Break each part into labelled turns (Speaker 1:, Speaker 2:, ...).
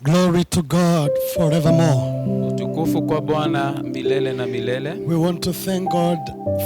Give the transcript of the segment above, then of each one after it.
Speaker 1: Glory to God forevermore.
Speaker 2: Utukufu kwa Bwana milele na milele.
Speaker 1: We want to thank God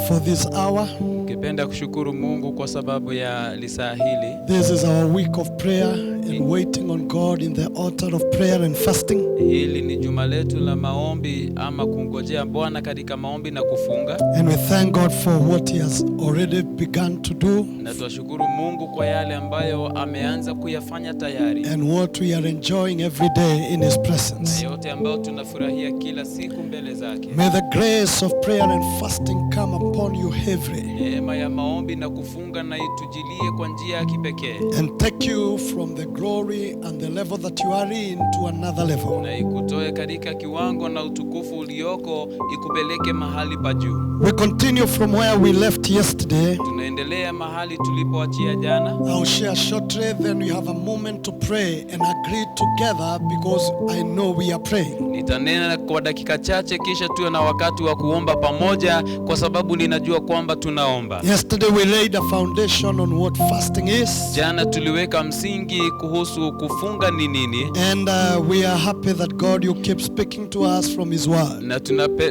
Speaker 1: for this hour.
Speaker 2: Ningependa kushukuru Mungu kwa sababu ya lisaa hili.
Speaker 1: This is our week of prayer and waiting on God in the altar of prayer and fasting.
Speaker 2: Hili ni juma letu la maombi ama kungojea Bwana katika maombi na kufunga.
Speaker 1: And we thank God for what he has already begun to do.
Speaker 2: Na tunashukuru Mungu kwa yale ambayo ameanza kuyafanya tayari.
Speaker 1: And what we are enjoying every day in his presence.
Speaker 2: Na yote ambayo tunafurahia kila siku mbele zake.
Speaker 1: May the grace of prayer and fasting come upon you heavily.
Speaker 2: Neema ya maombi na kufunga na itujilie kwa njia ya kipekee.
Speaker 1: And take you from the glory and the level that you are in to another level.
Speaker 2: Na ikutoe katika kiwango na utukufu ulioko ikupeleke mahali pa juu.
Speaker 1: We continue from where we left yesterday.
Speaker 2: Tunaendelea mahali tulipoachia jana.
Speaker 1: I'll share shortly, then we have a moment to pray and agree together because I know we are praying.
Speaker 2: Nitanena kwa dakika chache kisha tuwe na wakati wa kuomba pamoja kwa sababu ninajua kwamba tunaomba.
Speaker 1: Yesterday we laid a foundation on what fasting is.
Speaker 2: Jana tuliweka msingi kuhusu kufunga ni nini.
Speaker 1: And we are happy that God you keep speaking to us from his word.
Speaker 2: Na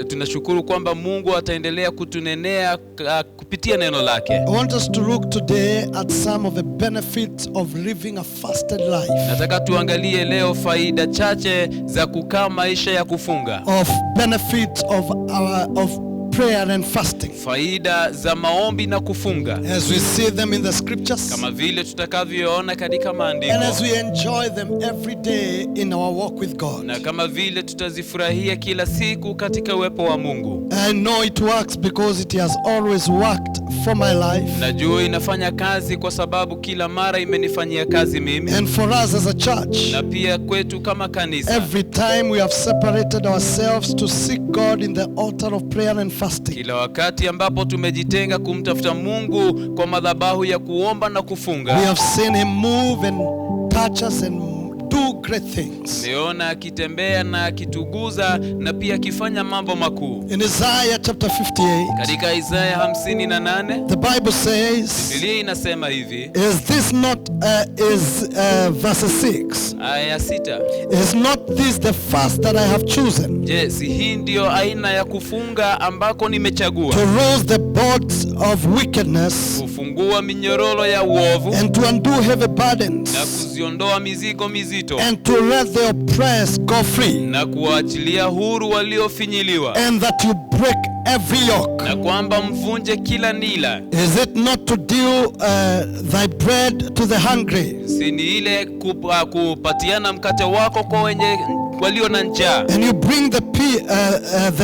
Speaker 2: tunashukuru kwamba Mungu ataendelea kutunenea kupitia neno lake.
Speaker 1: I want us to look today at some of the benefits of living a fasted life.
Speaker 2: Nataka tuangalie leo faida chache za kukaa maisha ya kufunga.
Speaker 1: Of benefits of prayer and fasting.
Speaker 2: Faida za maombi na kufunga.
Speaker 1: As we see them in the scriptures.
Speaker 2: Kama vile tutakavyoona katika maandiko.
Speaker 1: And as we enjoy them every day in our walk with God.
Speaker 2: Na kama vile tutazifurahia kila siku katika uwepo wa Mungu.
Speaker 1: I know it works because it has always worked for my life.
Speaker 2: Najua inafanya kazi kwa sababu kila mara imenifanyia kazi mimi.
Speaker 1: And for us as a church.
Speaker 2: Na pia kwetu kama kanisa.
Speaker 1: Every time we have separated ourselves to seek God in the altar of prayer and fasting.
Speaker 2: Kila wakati ambapo tumejitenga kumtafuta Mungu kwa madhabahu ya kuomba na kufunga.
Speaker 1: We have seen him move and touch us and do great things.
Speaker 2: Niona akitembea na akituguza na pia akifanya mambo makuu.
Speaker 1: In Isaiah chapter 58.
Speaker 2: Katika Isaya 58.
Speaker 1: The Bible says.
Speaker 2: Biblia inasema hivi.
Speaker 1: Is this not verse 6?
Speaker 2: Aya 6.
Speaker 1: Is not this the fast that I have chosen?
Speaker 2: Je, si hii ndio aina ya kufunga ambako nimechagua?
Speaker 1: To loose the bonds of wickedness.
Speaker 2: Kufungua minyororo ya uovu.
Speaker 1: And to undo heavy burdens.
Speaker 2: Na kuziondoa mizigo mizito.
Speaker 1: And to let the oppressed go free.
Speaker 2: Na kuachilia huru waliofinyiliwa.
Speaker 1: And that you break every yoke.
Speaker 2: Na kwamba mvunje kila nila.
Speaker 1: Is it not to deal thy bread to the hungry?
Speaker 2: Si ni ile kupatiana mkate wako kwa wenye walio na njaa.
Speaker 1: And you bring the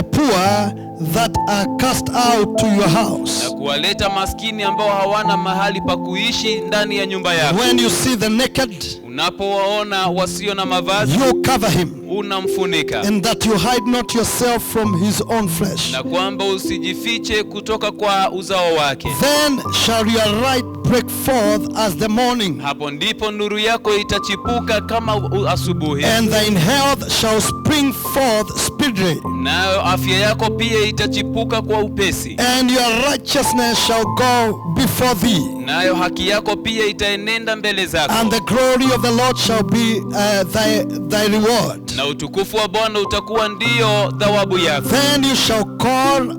Speaker 1: poor that are cast out to your house.
Speaker 2: Na kuwaleta maskini ambao hawana mahali pa kuishi ndani ya nyumba yako.
Speaker 1: When you see the naked,
Speaker 2: unapowaona wasio na mavazi,
Speaker 1: you cover him.
Speaker 2: Unamfunika.
Speaker 1: And that you hide not yourself from his own flesh.
Speaker 2: Na kwamba usijifiche kutoka kwa uzao wake.
Speaker 1: Then shall your light break forth as the morning.
Speaker 2: Hapo ndipo nuru yako itachipuka kama asubuhi.
Speaker 1: And thine health shall spring forth speedily.
Speaker 2: Nayo afya yako pia itachipuka kwa upesi.
Speaker 1: And your righteousness shall go before thee.
Speaker 2: Nayo haki yako pia itaenenda mbele zako.
Speaker 1: And the glory of the Lord shall be thy reward.
Speaker 2: Na utukufu wa Bwana utakuwa ndio thawabu yako.
Speaker 1: Then you shall call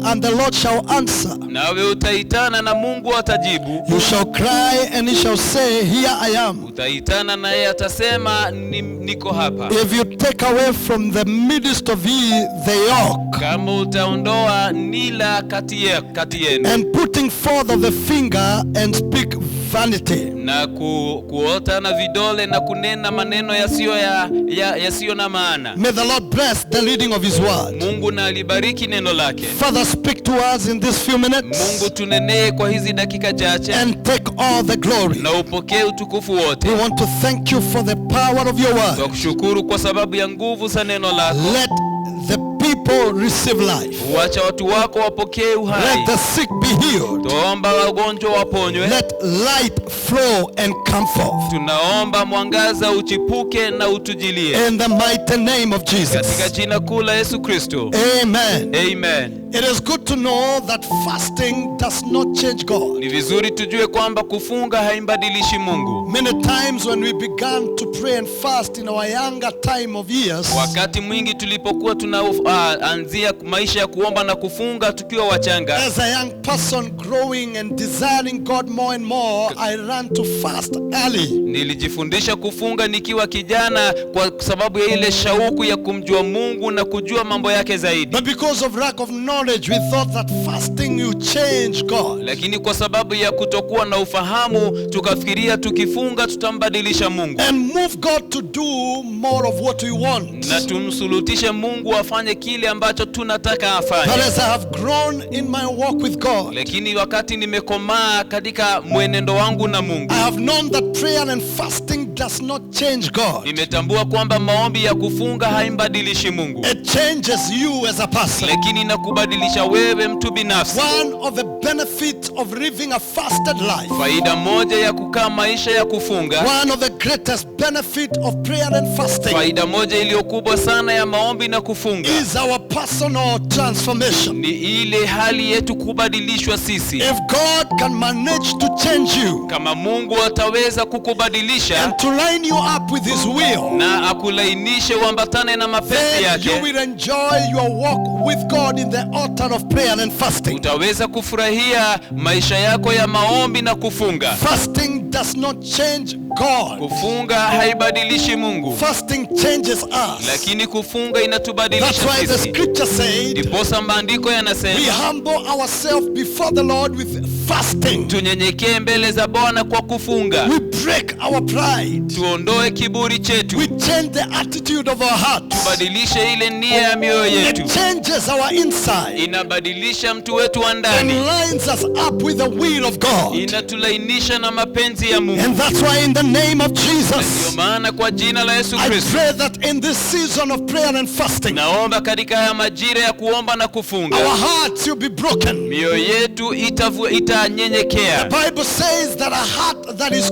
Speaker 1: and the Lord shall answer.
Speaker 2: Nawe utaitana na Mungu atajibu.
Speaker 1: You shall cry and he shall say, here I am.
Speaker 2: Utaitana na yeye atasema niko hapa.
Speaker 1: If you take away from the midst of ye the yoke.
Speaker 2: Kama utaondoa nila kati yenu.
Speaker 1: And putting forth of the finger and speak vanity.
Speaker 2: Na kuota na vidole na kunena maneno yasiyo na maana.
Speaker 1: May the Lord bless the reading of his word.
Speaker 2: Mungu na alibariki neno lake.
Speaker 1: Father, speak to us in these few minutes.
Speaker 2: Mungu tunenee kwa hizi dakika chache.
Speaker 1: And take all the glory.
Speaker 2: Na upokee utukufu wote.
Speaker 1: We want to thank you for the power of your word.
Speaker 2: Tukushukuru kwa sababu ya nguvu za neno lako.
Speaker 1: Let the people receive life.
Speaker 2: Wacha watu wako wapokee uhai.
Speaker 1: Let the sick be healed.
Speaker 2: Tuomba wagonjwa waponywe.
Speaker 1: Let light flow and come forth.
Speaker 2: Tunaomba mwangaza uchipuke na utujilie.
Speaker 1: In the mighty name of Jesus.
Speaker 2: Katika jina kuu la Yesu Kristo.
Speaker 1: Amen.
Speaker 2: Amen.
Speaker 1: It is good to know that fasting does not change God.
Speaker 2: Ni vizuri tujue kwamba kufunga haimbadilishi Mungu.
Speaker 1: Many times when we began to pray and fast in our younger time of years,
Speaker 2: Wakati mwingi tulipokuwa tunaanzia maisha ya kuomba na kufunga tukiwa wachanga,
Speaker 1: as a young person growing and desiring God more and more, I ran to fast early.
Speaker 2: nilijifundisha kufunga nikiwa kijana kwa sababu ya ile shauku ya kumjua Mungu na kujua mambo yake zaidi.
Speaker 1: But because of lack of knowledge, we thought that fasting will change God.
Speaker 2: Lakini kwa sababu ya kutokuwa na ufahamu tukafikiria tukifunga tutambadilisha Mungu
Speaker 1: And move God to do more of what we want.
Speaker 2: na tumsulutishe Mungu afanye kile ambacho tunataka afanye.
Speaker 1: But as I have grown in my walk with God,
Speaker 2: Lakini wakati nimekomaa katika mwenendo wangu na Mungu,
Speaker 1: I have known that prayer and fasting does not change God.
Speaker 2: nimetambua kwamba maombi ya kufunga haimbadilishi Mungu,
Speaker 1: It changes you as a person.
Speaker 2: lakini inakubadilisha wewe mtu binafsi.
Speaker 1: One of the benefits of living a fasted life,
Speaker 2: Faida moja ya kukaa maisha ya kufunga,
Speaker 1: one of the greatest benefit of prayer and fasting,
Speaker 2: faida moja iliyo kubwa sana ya maombi na kufunga
Speaker 1: is our personal transformation.
Speaker 2: ni ile hali yetu kubadilishwa sisi.
Speaker 1: If God can manage to change you
Speaker 2: Kama Mungu ataweza kukubadilisha
Speaker 1: and to line you up with His will,
Speaker 2: na akulainishe uambatane na mapenzi
Speaker 1: then you
Speaker 2: yake,
Speaker 1: will enjoy your walk with God in the altar of prayer and fasting.
Speaker 2: utaweza kufurahia maisha yako ya maombi na kufunga.
Speaker 1: Fasting does not change God.
Speaker 2: Kufunga haibadilishi Mungu,
Speaker 1: Fasting changes us.
Speaker 2: lakini kufunga
Speaker 1: That's
Speaker 2: inatubadilisha
Speaker 1: why the
Speaker 2: sisi.
Speaker 1: scripture said,
Speaker 2: Ndiposa maandiko
Speaker 1: we
Speaker 2: yanasema
Speaker 1: humble ourselves before the Lord with fasting.
Speaker 2: tunyenyekee mbele za Bwana kwa kufunga,
Speaker 1: We break our pride.
Speaker 2: tuondoe kiburi chetu,
Speaker 1: We change the attitude of our hearts.
Speaker 2: tubadilishe ile nia ya mioyo yetu,
Speaker 1: It changes our inside
Speaker 2: inabadilisha mtu wetu wa
Speaker 1: and
Speaker 2: ndani,
Speaker 1: lines us up with the will of God.
Speaker 2: inatulainisha na mapenzi ya Mungu.
Speaker 1: And that's why in the name of
Speaker 2: Ndio
Speaker 1: Jesus,
Speaker 2: maana kwa jina la Yesu
Speaker 1: I
Speaker 2: Kristo
Speaker 1: pray that in this season of prayer and fasting,
Speaker 2: naomba katika haya majira ya kuomba na kufunga,
Speaker 1: our hearts will be broken.
Speaker 2: mioyo yetu itanyenyekea.
Speaker 1: The Bible says that a heart that is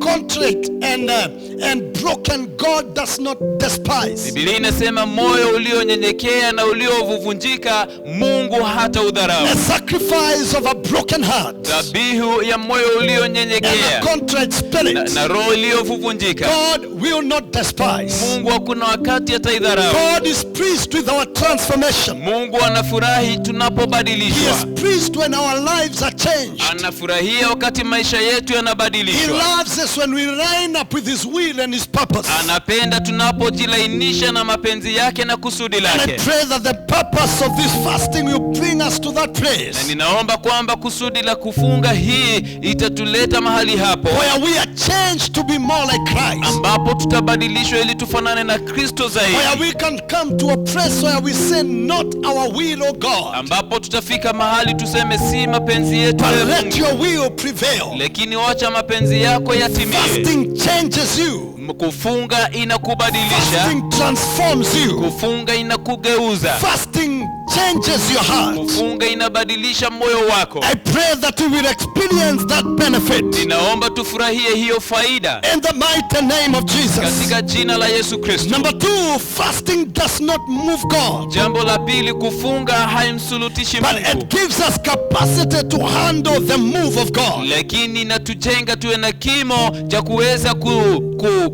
Speaker 1: contrite and broken, God does not despise.
Speaker 2: Biblia inasema moyo ulionyenyekea na uliovunjika Mungu hata udharau.
Speaker 1: A sacrifice of a broken heart
Speaker 2: Dhabihu ya moyo
Speaker 1: and a
Speaker 2: ulionyenyekea
Speaker 1: contrite spirit,
Speaker 2: na roho iliyovunjika
Speaker 1: God will not despise.
Speaker 2: Mungu hakuna wakati ataidharau.
Speaker 1: God is pleased with our transformation.
Speaker 2: Mungu anafurahi
Speaker 1: He
Speaker 2: tunapobadilishwa,
Speaker 1: is pleased when our lives are changed.
Speaker 2: anafurahia wakati maisha yetu
Speaker 1: He
Speaker 2: yanabadilishwa,
Speaker 1: loves us when we line up with His will and His purpose.
Speaker 2: anapenda tunapojilainisha na mapenzi yake na kusudi
Speaker 1: And I
Speaker 2: lake.
Speaker 1: pray that the purpose of this fasting will bring us to that
Speaker 2: Na
Speaker 1: place
Speaker 2: ninaomba kwamba kusudi la kufunga hii itatuleta mahali hapo
Speaker 1: where we are changed to be more like Christ,
Speaker 2: ambapo tutabadilishwa ili tufanane na Kristo zaidi,
Speaker 1: where we can come to a place where we say not our will, O God,
Speaker 2: ambapo tutafika mahali tuseme si mapenzi yetu
Speaker 1: but
Speaker 2: ya
Speaker 1: let
Speaker 2: Mungu,
Speaker 1: your will prevail.
Speaker 2: lakini wacha mapenzi yako yatimie.
Speaker 1: Fasting changes you.
Speaker 2: Kufunga inakubadilisha,
Speaker 1: Fasting transforms you.
Speaker 2: kufunga inakugeuza,
Speaker 1: Fasting changes your heart.
Speaker 2: kufunga inabadilisha moyo wako.
Speaker 1: I pray that we will experience that benefit
Speaker 2: Ninaomba tufurahie hiyo faida
Speaker 1: in the mighty name of Jesus.
Speaker 2: katika jina la Yesu Kristo.
Speaker 1: Number 2, fasting does not move God,
Speaker 2: Jambo la pili, kufunga haimsulutishi
Speaker 1: but
Speaker 2: Mungu,
Speaker 1: it gives us capacity to handle the move of God.
Speaker 2: lakini inatujenga tuwe na kimo cha kuweza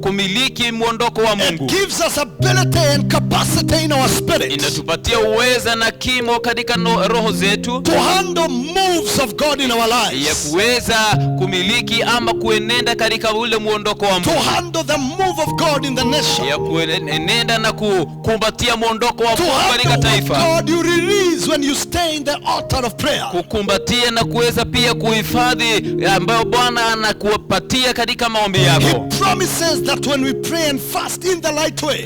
Speaker 2: kumiliki mwondoko wa
Speaker 1: It
Speaker 2: Mungu.
Speaker 1: gives us ability and capacity in our spirit
Speaker 2: Inatupatia uweza na kimo katika roho zetu
Speaker 1: to handle moves of God in our
Speaker 2: ya
Speaker 1: lives,
Speaker 2: kuweza kumiliki ama kuenenda katika ule mwondoko wa
Speaker 1: to
Speaker 2: Mungu,
Speaker 1: handle the move of God in the nation,
Speaker 2: ya kuenenda na kukumbatia mwondoko wa
Speaker 1: to
Speaker 2: Mungu katika
Speaker 1: handle what
Speaker 2: taifa,
Speaker 1: God you release when you stay in the altar of prayer.
Speaker 2: kukumbatia na kuweza pia kuhifadhi ambayo Bwana anakupatia katika maombi
Speaker 1: He
Speaker 2: yako.
Speaker 1: promises that when we pray and fast in the right way,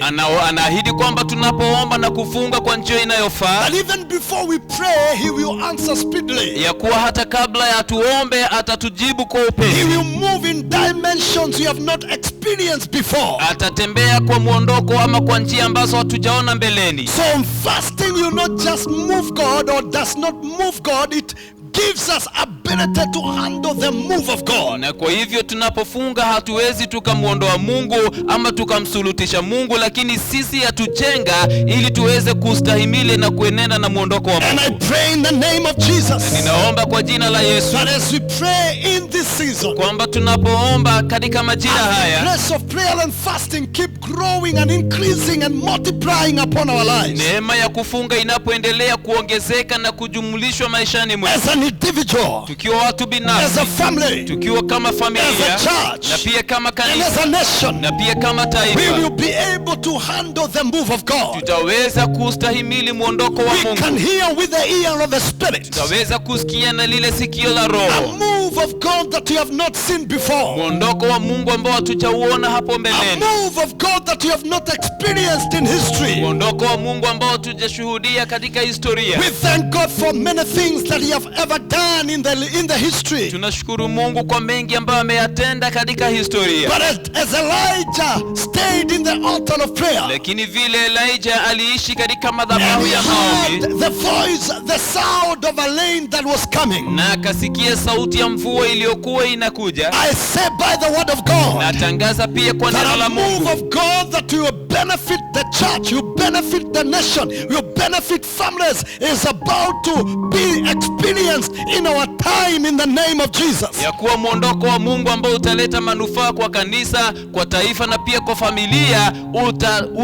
Speaker 2: Anaahidi kwamba tunapoomba na kufunga kwa njia inayofaa,
Speaker 1: that even before we pray, He will answer speedily.
Speaker 2: ya kuwa hata kabla ya tuombe atatujibu kwa
Speaker 1: He
Speaker 2: upesi.
Speaker 1: will move in dimensions we have not experienced before.
Speaker 2: Atatembea kwa mwondoko ama kwa njia ambazo hatujaona mbeleni.
Speaker 1: So fasting will not just move God or does not move God, it gives us ability to handle the move of God.
Speaker 2: Na kwa hivyo tunapofunga hatuwezi tukamuondoa Mungu ama tukamsulutisha Mungu, lakini sisi hatujenga ili tuweze kustahimili na kuenenda na muondoko wa
Speaker 1: And I
Speaker 2: Mungu.
Speaker 1: pray in the name of Jesus,
Speaker 2: Ninaomba kwa jina la Yesu
Speaker 1: that as we pray in this season,
Speaker 2: kwamba tunapoomba katika majira
Speaker 1: the
Speaker 2: haya,
Speaker 1: grace of prayer and fasting keep growing and increasing and multiplying upon our lives.
Speaker 2: neema ya kufunga inapoendelea kuongezeka na kujumulishwa maishani mwetu,
Speaker 1: As an individual,
Speaker 2: tukiwa watu
Speaker 1: as
Speaker 2: binafsi,
Speaker 1: a family,
Speaker 2: tukiwa kama familia,
Speaker 1: as a church,
Speaker 2: na pia kama
Speaker 1: and
Speaker 2: kanisa,
Speaker 1: as a nation,
Speaker 2: na pia kama
Speaker 1: we
Speaker 2: taifa,
Speaker 1: will be able to handle the move of God.
Speaker 2: tutaweza kustahimili muondoko wa
Speaker 1: We can
Speaker 2: Mungu.
Speaker 1: hear with the ear of the Spirit
Speaker 2: Tutaweza kusikia na lile sikio la
Speaker 1: a
Speaker 2: Roho,
Speaker 1: move of God that you have not seen before,
Speaker 2: muondoko wa Mungu ambao hatujauona hapo
Speaker 1: a
Speaker 2: mbeleni,
Speaker 1: move of God that you have not experienced in history.
Speaker 2: muondoko wa Mungu ambao hatujashuhudia katika historia.
Speaker 1: We thank God for many things that He have ever done in the history.
Speaker 2: Tunashukuru Mungu kwa mengi ambayo ameyatenda katika historia.
Speaker 1: But as Elijah stayed in the altar of prayer,
Speaker 2: Lakini vile Elijah aliishi katika
Speaker 1: and
Speaker 2: madhabahu
Speaker 1: he
Speaker 2: ya maombi,
Speaker 1: heard the voice, the sound of a rain that was coming,
Speaker 2: na akasikia sauti ya mvua iliyokuwa inakuja,
Speaker 1: I say by the word of God,
Speaker 2: natangaza pia kwa neno
Speaker 1: that
Speaker 2: la
Speaker 1: a move
Speaker 2: Mungu
Speaker 1: of God that will benefit the church, will benefit the nation, will benefit families, is about to be experienced in our time in the name of Jesus.
Speaker 2: ya kuwa muondoko wa Mungu ambao utaleta manufaa kwa kanisa, kwa taifa na pia kwa familia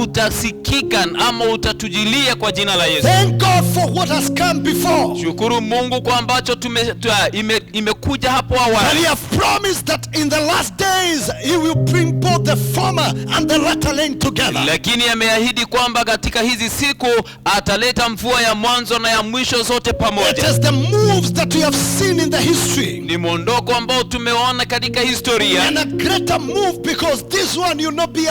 Speaker 2: utasikika ama utatujilia kwa jina la Yesu.
Speaker 1: Thank God for what has come before.
Speaker 2: Shukuru Mungu kwa ambacho imekuja hapo
Speaker 1: And
Speaker 2: awali.
Speaker 1: He has promised that in the last days He will bring both the former and the latter rain together.
Speaker 2: Lakini ameahidi kwamba katika hizi siku ataleta mvua ya mwanzo na ya mwisho zote
Speaker 1: It
Speaker 2: pamoja.
Speaker 1: is the moves that we have seen in the history,
Speaker 2: Ni muondoko ambao tumeona katika historia,
Speaker 1: and a greater move, because this one will not be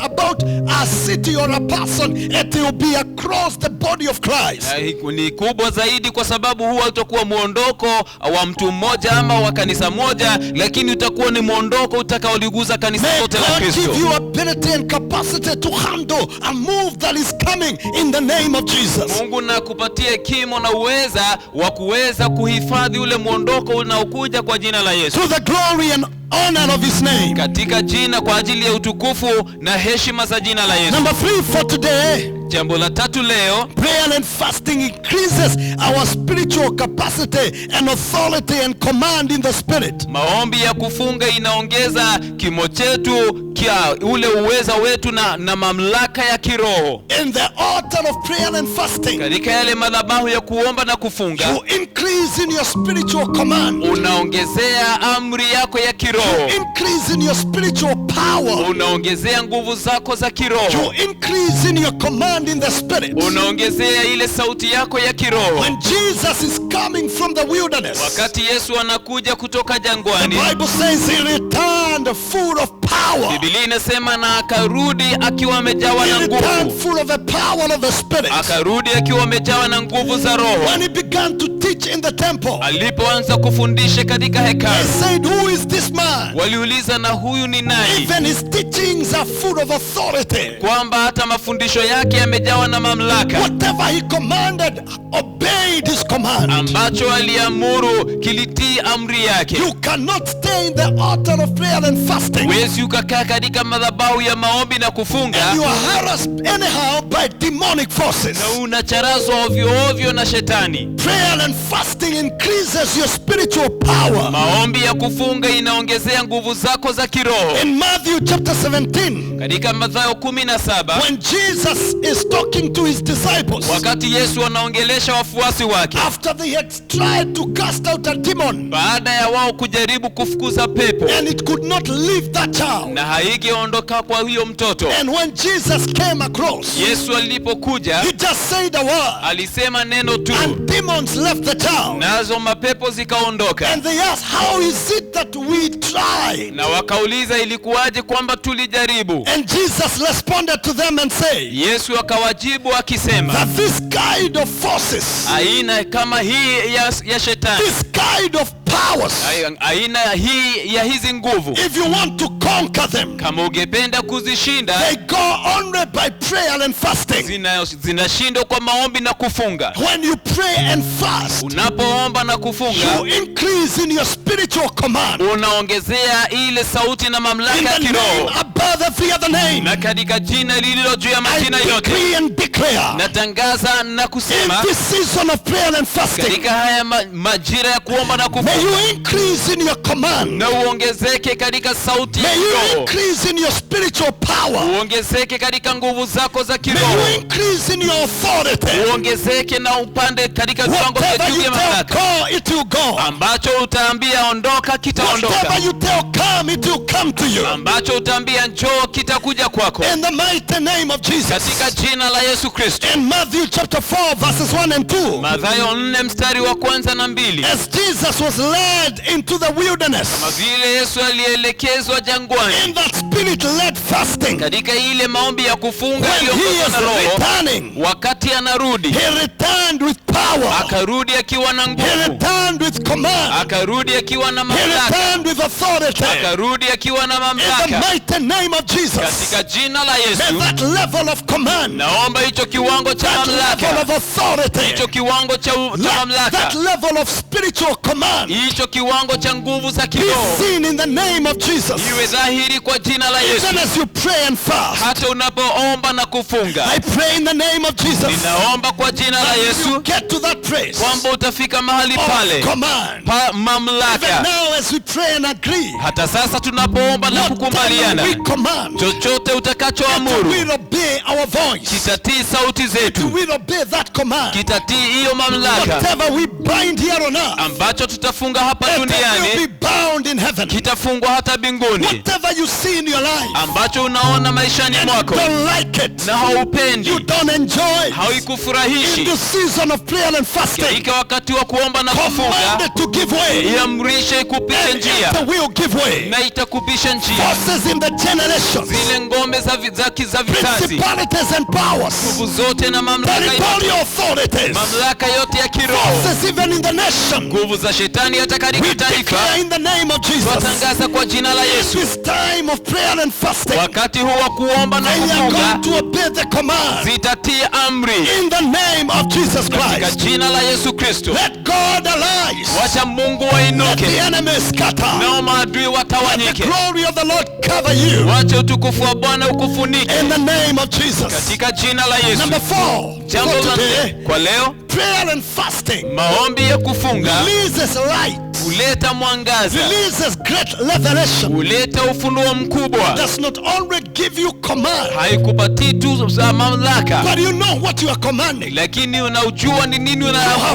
Speaker 1: about a city or a person, it will be across the body of Christ.
Speaker 2: ni kubwa zaidi kwa sababu huwa utakuwa muondoko wa mtu mmoja ama wa kanisa moja, lakini utakuwa ni muondoko utakaoliguza kanisa
Speaker 1: May
Speaker 2: lote la
Speaker 1: God
Speaker 2: Kristo.
Speaker 1: give you ability and capacity to handle a move that is coming in the name of Jesus.
Speaker 2: Mungu na kupatia kimo na uweza wa kuweza kuhifadhi ule muondoko unaokuja kwa jina la Yesu,
Speaker 1: To the glory and honor of His name.
Speaker 2: katika jina, kwa ajili ya utukufu na heshima za jina la Yesu.
Speaker 1: Number 3 for today,
Speaker 2: Jambo la tatu leo,
Speaker 1: prayer and fasting increases our spiritual capacity and authority and command in the Spirit.
Speaker 2: maombi ya kufunga inaongeza kimo chetu, kia ule uweza wetu na mamlaka ya kiroho.
Speaker 1: In the altar of prayer and fasting,
Speaker 2: Katika yale madhabahu ya kuomba na kufunga,
Speaker 1: you increase in your spiritual command,
Speaker 2: unaongezea amri yako ya kiroho,
Speaker 1: increase in your spiritual power,
Speaker 2: unaongezea nguvu zako za kiroho,
Speaker 1: you increase in your command in the Spirit.
Speaker 2: unaongezea ile sauti yako ya kiroho.
Speaker 1: When Jesus is coming from the wilderness,
Speaker 2: Wakati Yesu anakuja kutoka
Speaker 1: the
Speaker 2: jangwani,
Speaker 1: Bible says He returned full of power.
Speaker 2: Biblia inasema na akarudi akiwa amejawa
Speaker 1: He
Speaker 2: na
Speaker 1: returned
Speaker 2: nguvu,
Speaker 1: full of the power of the Spirit.
Speaker 2: akarudi akiwa amejawa na nguvu za Roho.
Speaker 1: When He began to teach in the temple,
Speaker 2: Alipoanza kufundisha katika
Speaker 1: they
Speaker 2: hekalu,
Speaker 1: said, who is this man?
Speaker 2: waliuliza na huyu ni nani?
Speaker 1: Even his teachings are full of authority.
Speaker 2: Kwamba hata mafundisho yake yamejawa na mamlaka.
Speaker 1: Whatever he commanded, obeyed his command.
Speaker 2: Ambacho aliamuru kilitii amri yake.
Speaker 1: You cannot stay in the altar of prayer and fasting,
Speaker 2: Huwezi ukakaa katika madhabahu ya maombi na kufunga
Speaker 1: and you are harassed anyhow by demonic forces.
Speaker 2: na unacharazwa ovyo ovyo na shetani.
Speaker 1: Prayer and fasting increases your spiritual power.
Speaker 2: Maombi ya kufunga inaongezea nguvu zako za kiroho.
Speaker 1: In Matthew chapter 17,
Speaker 2: Katika Mathayo 17,
Speaker 1: when Jesus is talking to his disciples,
Speaker 2: wakati Yesu anaongelesha wafuasi wake,
Speaker 1: after they had tried to cast out a demon,
Speaker 2: baada ya wao kujaribu kufukuza pepo
Speaker 1: and it could not leave that child,
Speaker 2: na haigeondoka kwa huyo mtoto,
Speaker 1: and when Jesus came across,
Speaker 2: Yesu alipokuja
Speaker 1: he just said a word,
Speaker 2: alisema neno tu,
Speaker 1: and demons left the child.
Speaker 2: nazo mapepo zikaondoka.
Speaker 1: And they asked, how is it that we tried?
Speaker 2: Na wakauliza ilikuwaje kwamba tulijaribu.
Speaker 1: And Jesus responded to them and said,
Speaker 2: Yesu akawajibu akisema,
Speaker 1: that this kind of forces,
Speaker 2: aina kama hii ya shetani,
Speaker 1: this kind of powers,
Speaker 2: aina hii ya hizi nguvu,
Speaker 1: if you want to conquer them,
Speaker 2: kama ungependa kuzishinda,
Speaker 1: they go only by prayer and fasting.
Speaker 2: zinashindwa kwa maombi na kufunga.
Speaker 1: When you pray and fast,
Speaker 2: Unapoomba na kufunga,
Speaker 1: you increase in your spiritual command,
Speaker 2: unaongezea ile sauti na mamlaka
Speaker 1: in
Speaker 2: ya
Speaker 1: the name
Speaker 2: kiroho,
Speaker 1: above every other name.
Speaker 2: na katika jina lililo juu ya
Speaker 1: I
Speaker 2: majina yote,
Speaker 1: decree and declare,
Speaker 2: natangaza na
Speaker 1: in
Speaker 2: kusema,
Speaker 1: this season of prayer and fasting,
Speaker 2: katika haya majira ya kuomba na
Speaker 1: may
Speaker 2: kufunga,
Speaker 1: you increase in your command,
Speaker 2: na uongezeke katika sauti ya
Speaker 1: may you
Speaker 2: kiroho,
Speaker 1: increase in your spiritual power,
Speaker 2: uongezeke katika nguvu zako za
Speaker 1: may
Speaker 2: kiroho,
Speaker 1: you increase in your authority.
Speaker 2: uongezeke na upande katika viwango vya
Speaker 1: Whatever
Speaker 2: juu
Speaker 1: you
Speaker 2: vya
Speaker 1: tell
Speaker 2: mamlaka.
Speaker 1: go, it will go.
Speaker 2: Ambacho utaambia ondoka, kitaondoka.
Speaker 1: Whatever you tell come, it will come to you.
Speaker 2: Ambacho utaambia njoo, kitakuja kwako.
Speaker 1: In the mighty name of Jesus.
Speaker 2: Katika jina la Yesu Kristo.
Speaker 1: In Matthew chapter 4 verses 1 and 2.
Speaker 2: Mathayo 4 mstari wa 1 na 2.
Speaker 1: As Jesus was led into the wilderness,
Speaker 2: Kama vile Yesu alielekezwa jangwani,
Speaker 1: in that spirit-led fasting,
Speaker 2: katika ile maombi ya kufunga
Speaker 1: when he
Speaker 2: iliyoongozwa
Speaker 1: is
Speaker 2: na Roho,
Speaker 1: returning,
Speaker 2: wakati anarudi,
Speaker 1: he returned with power.
Speaker 2: akarudi akiwa na
Speaker 1: He
Speaker 2: nguvu,
Speaker 1: returned with command.
Speaker 2: akarudi akiwa na
Speaker 1: He
Speaker 2: mamlaka,
Speaker 1: returned with authority.
Speaker 2: akarudi akiwa na
Speaker 1: In the
Speaker 2: mamlaka.
Speaker 1: mighty name of Jesus.
Speaker 2: Katika jina la
Speaker 1: May
Speaker 2: Yesu,
Speaker 1: that level of command,
Speaker 2: naomba hicho kiwango cha
Speaker 1: that level
Speaker 2: mamlaka,
Speaker 1: of authority,
Speaker 2: hicho kiwango cha
Speaker 1: that
Speaker 2: mamlaka,
Speaker 1: level of spiritual command
Speaker 2: hicho kiwango cha nguvu za
Speaker 1: be
Speaker 2: kiroho
Speaker 1: seen in the name of Jesus.
Speaker 2: iwe dhahiri kwa jina la Yesu.
Speaker 1: Even as you pray and fast,
Speaker 2: Hata unapoomba na kufunga,
Speaker 1: I pray in the name of Jesus.
Speaker 2: ninaomba kwa jina la
Speaker 1: As you
Speaker 2: Yesu
Speaker 1: get to that place
Speaker 2: kwamba utafika mahali
Speaker 1: of
Speaker 2: pale
Speaker 1: command. Even
Speaker 2: mamlaka.
Speaker 1: now as we pray and agree,
Speaker 2: Hata sasa tunapoomba na
Speaker 1: whatever
Speaker 2: kukubaliana,
Speaker 1: we command,
Speaker 2: chochote
Speaker 1: it
Speaker 2: utakachoamuru
Speaker 1: will obey our voice.
Speaker 2: kitatii sauti
Speaker 1: It
Speaker 2: zetu,
Speaker 1: will obey that command.
Speaker 2: kitatii hiyo mamlaka.
Speaker 1: Whatever we bind here on earth,
Speaker 2: Ambacho tutafunga hapa
Speaker 1: it will
Speaker 2: duniani
Speaker 1: be bound in heaven.
Speaker 2: kitafungwa hata mbinguni.
Speaker 1: Whatever you see in your life,
Speaker 2: Ambacho unaona maishani
Speaker 1: and you
Speaker 2: mwako
Speaker 1: don't like it,
Speaker 2: na haupendi,
Speaker 1: you don't enjoy, in
Speaker 2: haikufurahishi,
Speaker 1: the season of prayer and fasting,
Speaker 2: katika wakati wa kuomba na
Speaker 1: command
Speaker 2: kufunga,
Speaker 1: it to give way,
Speaker 2: iamrishe ikupishe
Speaker 1: and
Speaker 2: njia,
Speaker 1: it will give way.
Speaker 2: na itakupisha njia.
Speaker 1: Forces in the generations,
Speaker 2: Zile ngome za vizazi,
Speaker 1: principalities and powers,
Speaker 2: nguvu zote na mamlaka yote,
Speaker 1: territorial authorities,
Speaker 2: mamlaka yote ya kiroho,
Speaker 1: forces even in the nation,
Speaker 2: nguvu za shetani hata
Speaker 1: we
Speaker 2: katika taifa,
Speaker 1: declare in the name of Jesus,
Speaker 2: twatangaza kwa jina la Yesu,
Speaker 1: this time of prayer and fasting,
Speaker 2: wakati huu wa kuomba na
Speaker 1: they are
Speaker 2: kufunga,
Speaker 1: going to obey the command
Speaker 2: zitatii amri
Speaker 1: in the name of Jesus
Speaker 2: katika
Speaker 1: Christ.
Speaker 2: jina la Yesu Kristo.
Speaker 1: Let God arise.
Speaker 2: Wacha Mungu
Speaker 1: Let the
Speaker 2: wainuke,
Speaker 1: enemy scatter.
Speaker 2: nao maadui
Speaker 1: Let the
Speaker 2: watawanyike.
Speaker 1: glory of the Lord cover you
Speaker 2: Wacha utukufu wa Bwana ukufunike
Speaker 1: in the name of Jesus.
Speaker 2: katika jina la Yesu.
Speaker 1: Number 4,
Speaker 2: Jambo
Speaker 1: for
Speaker 2: la
Speaker 1: today,
Speaker 2: nne kwa leo,
Speaker 1: prayer and fasting
Speaker 2: maombi ya kufunga
Speaker 1: releases light,
Speaker 2: huleta mwangaza,
Speaker 1: releases great revelation.
Speaker 2: huleta ufunuo mkubwa.
Speaker 1: Does not only give you command,
Speaker 2: Haikupatii tu za mamlaka,
Speaker 1: but you know what you are commanding.
Speaker 2: lakini unaujua ni nini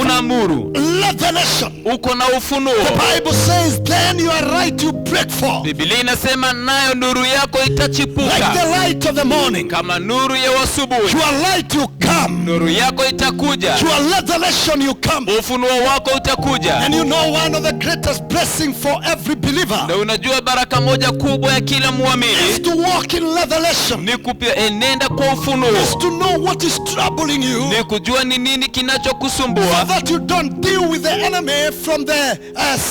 Speaker 2: unaamuru.
Speaker 1: Revelation.
Speaker 2: Uko na ufunuo.
Speaker 1: The Bible says, then you are right to break forth
Speaker 2: Biblia inasema nayo nuru yako
Speaker 1: like
Speaker 2: itachipuka
Speaker 1: the light of the morning.
Speaker 2: kama nuru ya asubuhi.
Speaker 1: Your light you come,
Speaker 2: Nuru yako itakuja,
Speaker 1: your revelation you come.
Speaker 2: ufunuo wako utakuja.
Speaker 1: And you know one of the greatest blessing for every believer
Speaker 2: Na unajua baraka moja kubwa ya kila
Speaker 1: is
Speaker 2: muamini
Speaker 1: to walk in revelation,
Speaker 2: ni enenda kwa
Speaker 1: is
Speaker 2: ufunuo,
Speaker 1: to know what is troubling you,
Speaker 2: ni kujua ni nini kinachokusumbua,
Speaker 1: that you don't deal with the enemy from the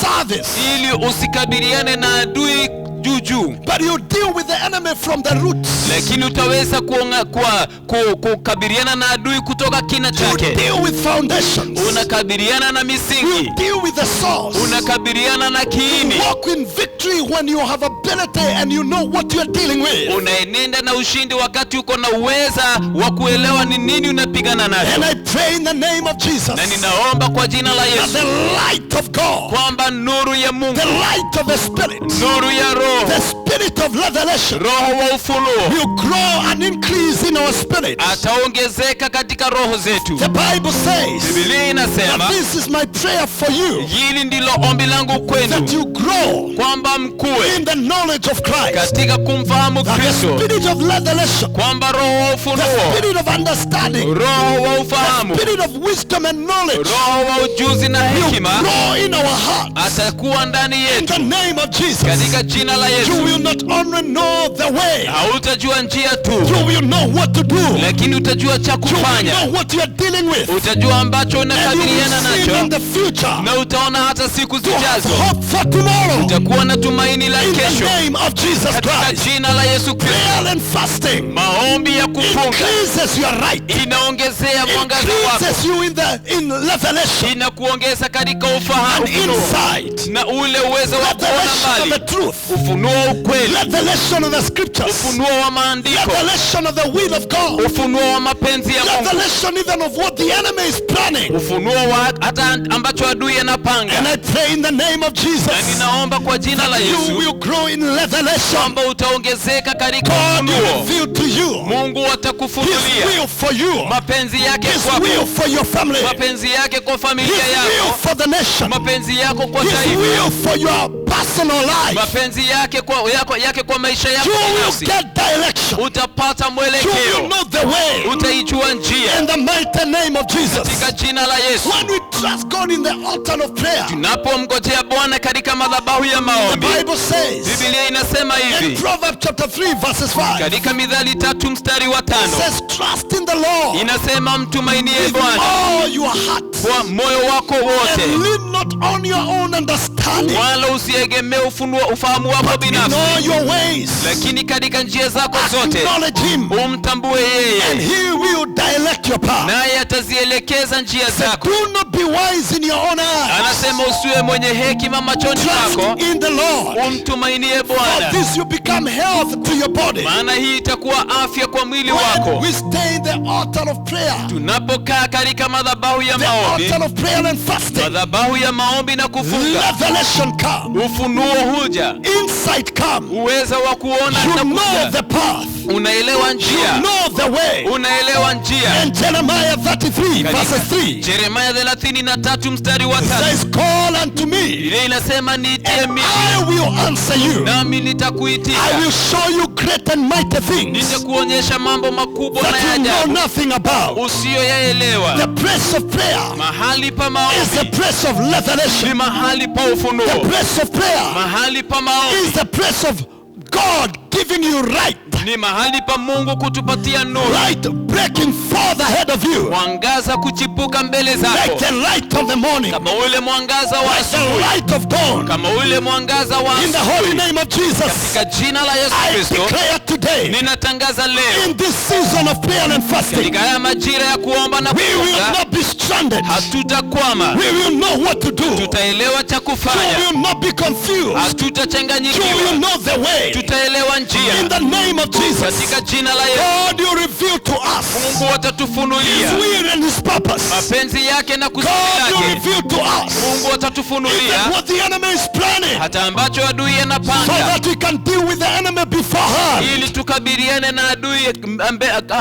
Speaker 1: service,
Speaker 2: ili usikabiliane na adui juu,
Speaker 1: but you deal with the enemy from the roots.
Speaker 2: lakini utaweza kukabiliana na adui kutoka kina
Speaker 1: You
Speaker 2: chake.
Speaker 1: deal with foundations.
Speaker 2: Unakabiliana na
Speaker 1: You
Speaker 2: misingi,
Speaker 1: deal with the source.
Speaker 2: unakabiliana na kiini,
Speaker 1: Walk in victory when you have ability and you know what you are dealing with.
Speaker 2: unaenenda na ushindi wakati uko na uweza wa kuelewa ni nini unapigana
Speaker 1: And
Speaker 2: nacho.
Speaker 1: I pray in the name of Jesus
Speaker 2: Na ninaomba kwa jina la
Speaker 1: that
Speaker 2: Yesu
Speaker 1: the light of God,
Speaker 2: kwamba nuru ya Mungu,
Speaker 1: the light of the Spirit,
Speaker 2: nuru ya Roho,
Speaker 1: the Spirit of revelation
Speaker 2: Roho wa ufunuo
Speaker 1: will grow and increase in our spirit.
Speaker 2: ataongezeka katika roho zetu.
Speaker 1: The Bible says
Speaker 2: Biblia inasema,
Speaker 1: that this is my prayer for you,
Speaker 2: hili ndilo ombi langu
Speaker 1: that
Speaker 2: kwenu,
Speaker 1: you grow
Speaker 2: kwamba mkue
Speaker 1: in the knowledge of Christ,
Speaker 2: katika kumfahamu
Speaker 1: that the
Speaker 2: Kristo,
Speaker 1: Spirit of revelation,
Speaker 2: kwamba roho wa
Speaker 1: the
Speaker 2: ufunuo,
Speaker 1: Spirit of understanding,
Speaker 2: roho wa ufahamu,
Speaker 1: Spirit of wisdom and knowledge
Speaker 2: roho wa ujuzi na
Speaker 1: will
Speaker 2: hekima
Speaker 1: grow in our hearts.
Speaker 2: atakuwa ndani
Speaker 1: In
Speaker 2: yetu
Speaker 1: the name of Jesus,
Speaker 2: katika jina la
Speaker 1: you
Speaker 2: Yesu.
Speaker 1: will will not only know the way,
Speaker 2: hautajua njia tu,
Speaker 1: you will know what to do.
Speaker 2: lakini utajua cha
Speaker 1: You will
Speaker 2: kufanya.
Speaker 1: know what you are dealing with.
Speaker 2: Utajua ambacho
Speaker 1: And you
Speaker 2: unakabiliana
Speaker 1: will see in
Speaker 2: nacho,
Speaker 1: the future.
Speaker 2: na utaona hata siku
Speaker 1: You have
Speaker 2: zijazo.
Speaker 1: hope for tomorrow.
Speaker 2: Utakuwa na tumaini la
Speaker 1: In the
Speaker 2: kesho
Speaker 1: name of Jesus
Speaker 2: katika
Speaker 1: Christ.
Speaker 2: jina la Yesu Kristo.
Speaker 1: Prayer and fasting
Speaker 2: Maombi ya kufunga
Speaker 1: increases your right.
Speaker 2: inaongezea mwangaza wako,
Speaker 1: Increases you in revelation
Speaker 2: inakuongeza katika ufahamu
Speaker 1: and insight.
Speaker 2: na ule uwezo wa kuona
Speaker 1: Revelation of
Speaker 2: mbali,
Speaker 1: the truth.
Speaker 2: ufunuo wa ukweli,
Speaker 1: Revelation of the scriptures.
Speaker 2: ufunuo wa maandiko,
Speaker 1: Revelation of the will of God.
Speaker 2: ufunuo wa mapenzi ya Mungu,
Speaker 1: Revelation even of what the enemy is planning.
Speaker 2: ufunuo wa hata ambacho adui anapanga.
Speaker 1: And I pray in the name of
Speaker 2: Na
Speaker 1: Jesus,
Speaker 2: ninaomba kwa jina la
Speaker 1: you
Speaker 2: Yesu
Speaker 1: will grow in revelation.
Speaker 2: kwamba utaongezeka katika
Speaker 1: God will
Speaker 2: ufunuo.
Speaker 1: reveal to you
Speaker 2: Mungu
Speaker 1: His
Speaker 2: atakufunulia
Speaker 1: will for you,
Speaker 2: mapenzi yake
Speaker 1: His
Speaker 2: kwako,
Speaker 1: will for your family,
Speaker 2: mapenzi yake kwa
Speaker 1: His
Speaker 2: familia
Speaker 1: will
Speaker 2: yako,
Speaker 1: for the nation,
Speaker 2: mapenzi yako kwa
Speaker 1: His
Speaker 2: taifa,
Speaker 1: will for your personal life.
Speaker 2: mapenzi yake kwa maisha yako
Speaker 1: You will
Speaker 2: binafsi.
Speaker 1: get direction.
Speaker 2: Utapata
Speaker 1: You will
Speaker 2: mwelekeo,
Speaker 1: know the way.
Speaker 2: utaijua njia
Speaker 1: In the mighty name of Jesus.
Speaker 2: katika jina la Yesu.
Speaker 1: When we trust God in the altar of prayer,
Speaker 2: Tunapomngojea Bwana katika madhabahu ya
Speaker 1: the
Speaker 2: maombi,
Speaker 1: Bible says
Speaker 2: Biblia inasema
Speaker 1: in
Speaker 2: hivi
Speaker 1: Proverbs chapter 3 verses 5,
Speaker 2: katika Mithali 3 mstari wa 5,
Speaker 1: says trust in the Lord
Speaker 2: inasema mtumainie
Speaker 1: with
Speaker 2: Bwana
Speaker 1: all your heart
Speaker 2: kwa moyo wako
Speaker 1: and
Speaker 2: wote,
Speaker 1: lean not on your own understanding,
Speaker 2: wala usiegemee ufahamu wako
Speaker 1: but in
Speaker 2: binafsi,
Speaker 1: all your ways
Speaker 2: lakini katika njia zako zote
Speaker 1: acknowledge Him,
Speaker 2: umtambue
Speaker 1: and
Speaker 2: yeye,
Speaker 1: He will direct your path.
Speaker 2: naye atazielekeza njia zako.
Speaker 1: Do not be wise in your own eyes.
Speaker 2: Anasema usiwe mwenye hekima machoni pako,
Speaker 1: Trust in the Lord.
Speaker 2: umtumainie
Speaker 1: For
Speaker 2: Bwana,
Speaker 1: this you become health to your body.
Speaker 2: maana hii itakuwa afya kwa mwili
Speaker 1: When
Speaker 2: wako.
Speaker 1: we stay in the altar of prayer,
Speaker 2: Tunapokaa katika madhabahu ya
Speaker 1: the
Speaker 2: maombi,
Speaker 1: altar of prayer and fasting,
Speaker 2: madhabahu ya maombi na kufunga,
Speaker 1: revelation come,
Speaker 2: ufunuo huja,
Speaker 1: insight come.
Speaker 2: uweza wa kuona
Speaker 1: You
Speaker 2: na
Speaker 1: know
Speaker 2: kuja,
Speaker 1: the path.
Speaker 2: unaelewa
Speaker 1: You
Speaker 2: njia,
Speaker 1: know the way.
Speaker 2: unaelewa njia.
Speaker 1: And Jeremiah 33 verses 3
Speaker 2: Jeremia 33 mstari wa 3,
Speaker 1: says, call unto me,
Speaker 2: ile inasema niitie
Speaker 1: and
Speaker 2: mimi
Speaker 1: I will answer you.
Speaker 2: nami
Speaker 1: I
Speaker 2: nitakuitika,
Speaker 1: will show you great and mighty things
Speaker 2: nitakuonyesha mambo makubwa na ya
Speaker 1: that you know
Speaker 2: ajabu
Speaker 1: nothing about.
Speaker 2: usiyoyaelewa.
Speaker 1: The place of prayer
Speaker 2: Mahali pa
Speaker 1: is the
Speaker 2: maombi
Speaker 1: place of
Speaker 2: ni
Speaker 1: revelation.
Speaker 2: mahali pa
Speaker 1: The
Speaker 2: ufunuo,
Speaker 1: place of prayer
Speaker 2: mahali pa
Speaker 1: is
Speaker 2: maombi
Speaker 1: the place of God giving you right.
Speaker 2: ni mahali pa Mungu kutupatia nuru,
Speaker 1: Light breaking forth ahead of you,
Speaker 2: mwangaza kuchipuka mbele
Speaker 1: like
Speaker 2: zako,
Speaker 1: the light of the morning,
Speaker 2: kama ule mwangaza wa
Speaker 1: like the
Speaker 2: asubuhi,
Speaker 1: light of dawn.
Speaker 2: kama ule mwangaza wa
Speaker 1: In the holy
Speaker 2: asubuhi.
Speaker 1: name of Jesus,
Speaker 2: Katika jina la Yesu
Speaker 1: I
Speaker 2: Kristo
Speaker 1: declare today,
Speaker 2: ninatangaza leo,
Speaker 1: in this season of prayer and fasting,
Speaker 2: katika haya majira ya kuomba na
Speaker 1: we will
Speaker 2: kufunga,
Speaker 1: not be stranded.
Speaker 2: hatutakwama,
Speaker 1: We will know what to do.
Speaker 2: tutaelewa cha
Speaker 1: You
Speaker 2: kufanya,
Speaker 1: will not be confused. You will
Speaker 2: hatutachanganyikiwa,
Speaker 1: know the way.
Speaker 2: tutaelewa
Speaker 1: In
Speaker 2: njia.
Speaker 1: the name of Jesus,
Speaker 2: Katika jina la Yesu,
Speaker 1: God, you reveal to us
Speaker 2: Mungu
Speaker 1: His
Speaker 2: atatufunulia
Speaker 1: will and His purpose.
Speaker 2: mapenzi yake na kusudi
Speaker 1: God, you
Speaker 2: lake.
Speaker 1: reveal to us
Speaker 2: Mungu
Speaker 1: even
Speaker 2: atatufunulia
Speaker 1: what the enemy is planning,
Speaker 2: hata ambacho adui
Speaker 1: so
Speaker 2: anapanga,
Speaker 1: that we can deal with the enemy beforehand.
Speaker 2: ili tukabiliane na adui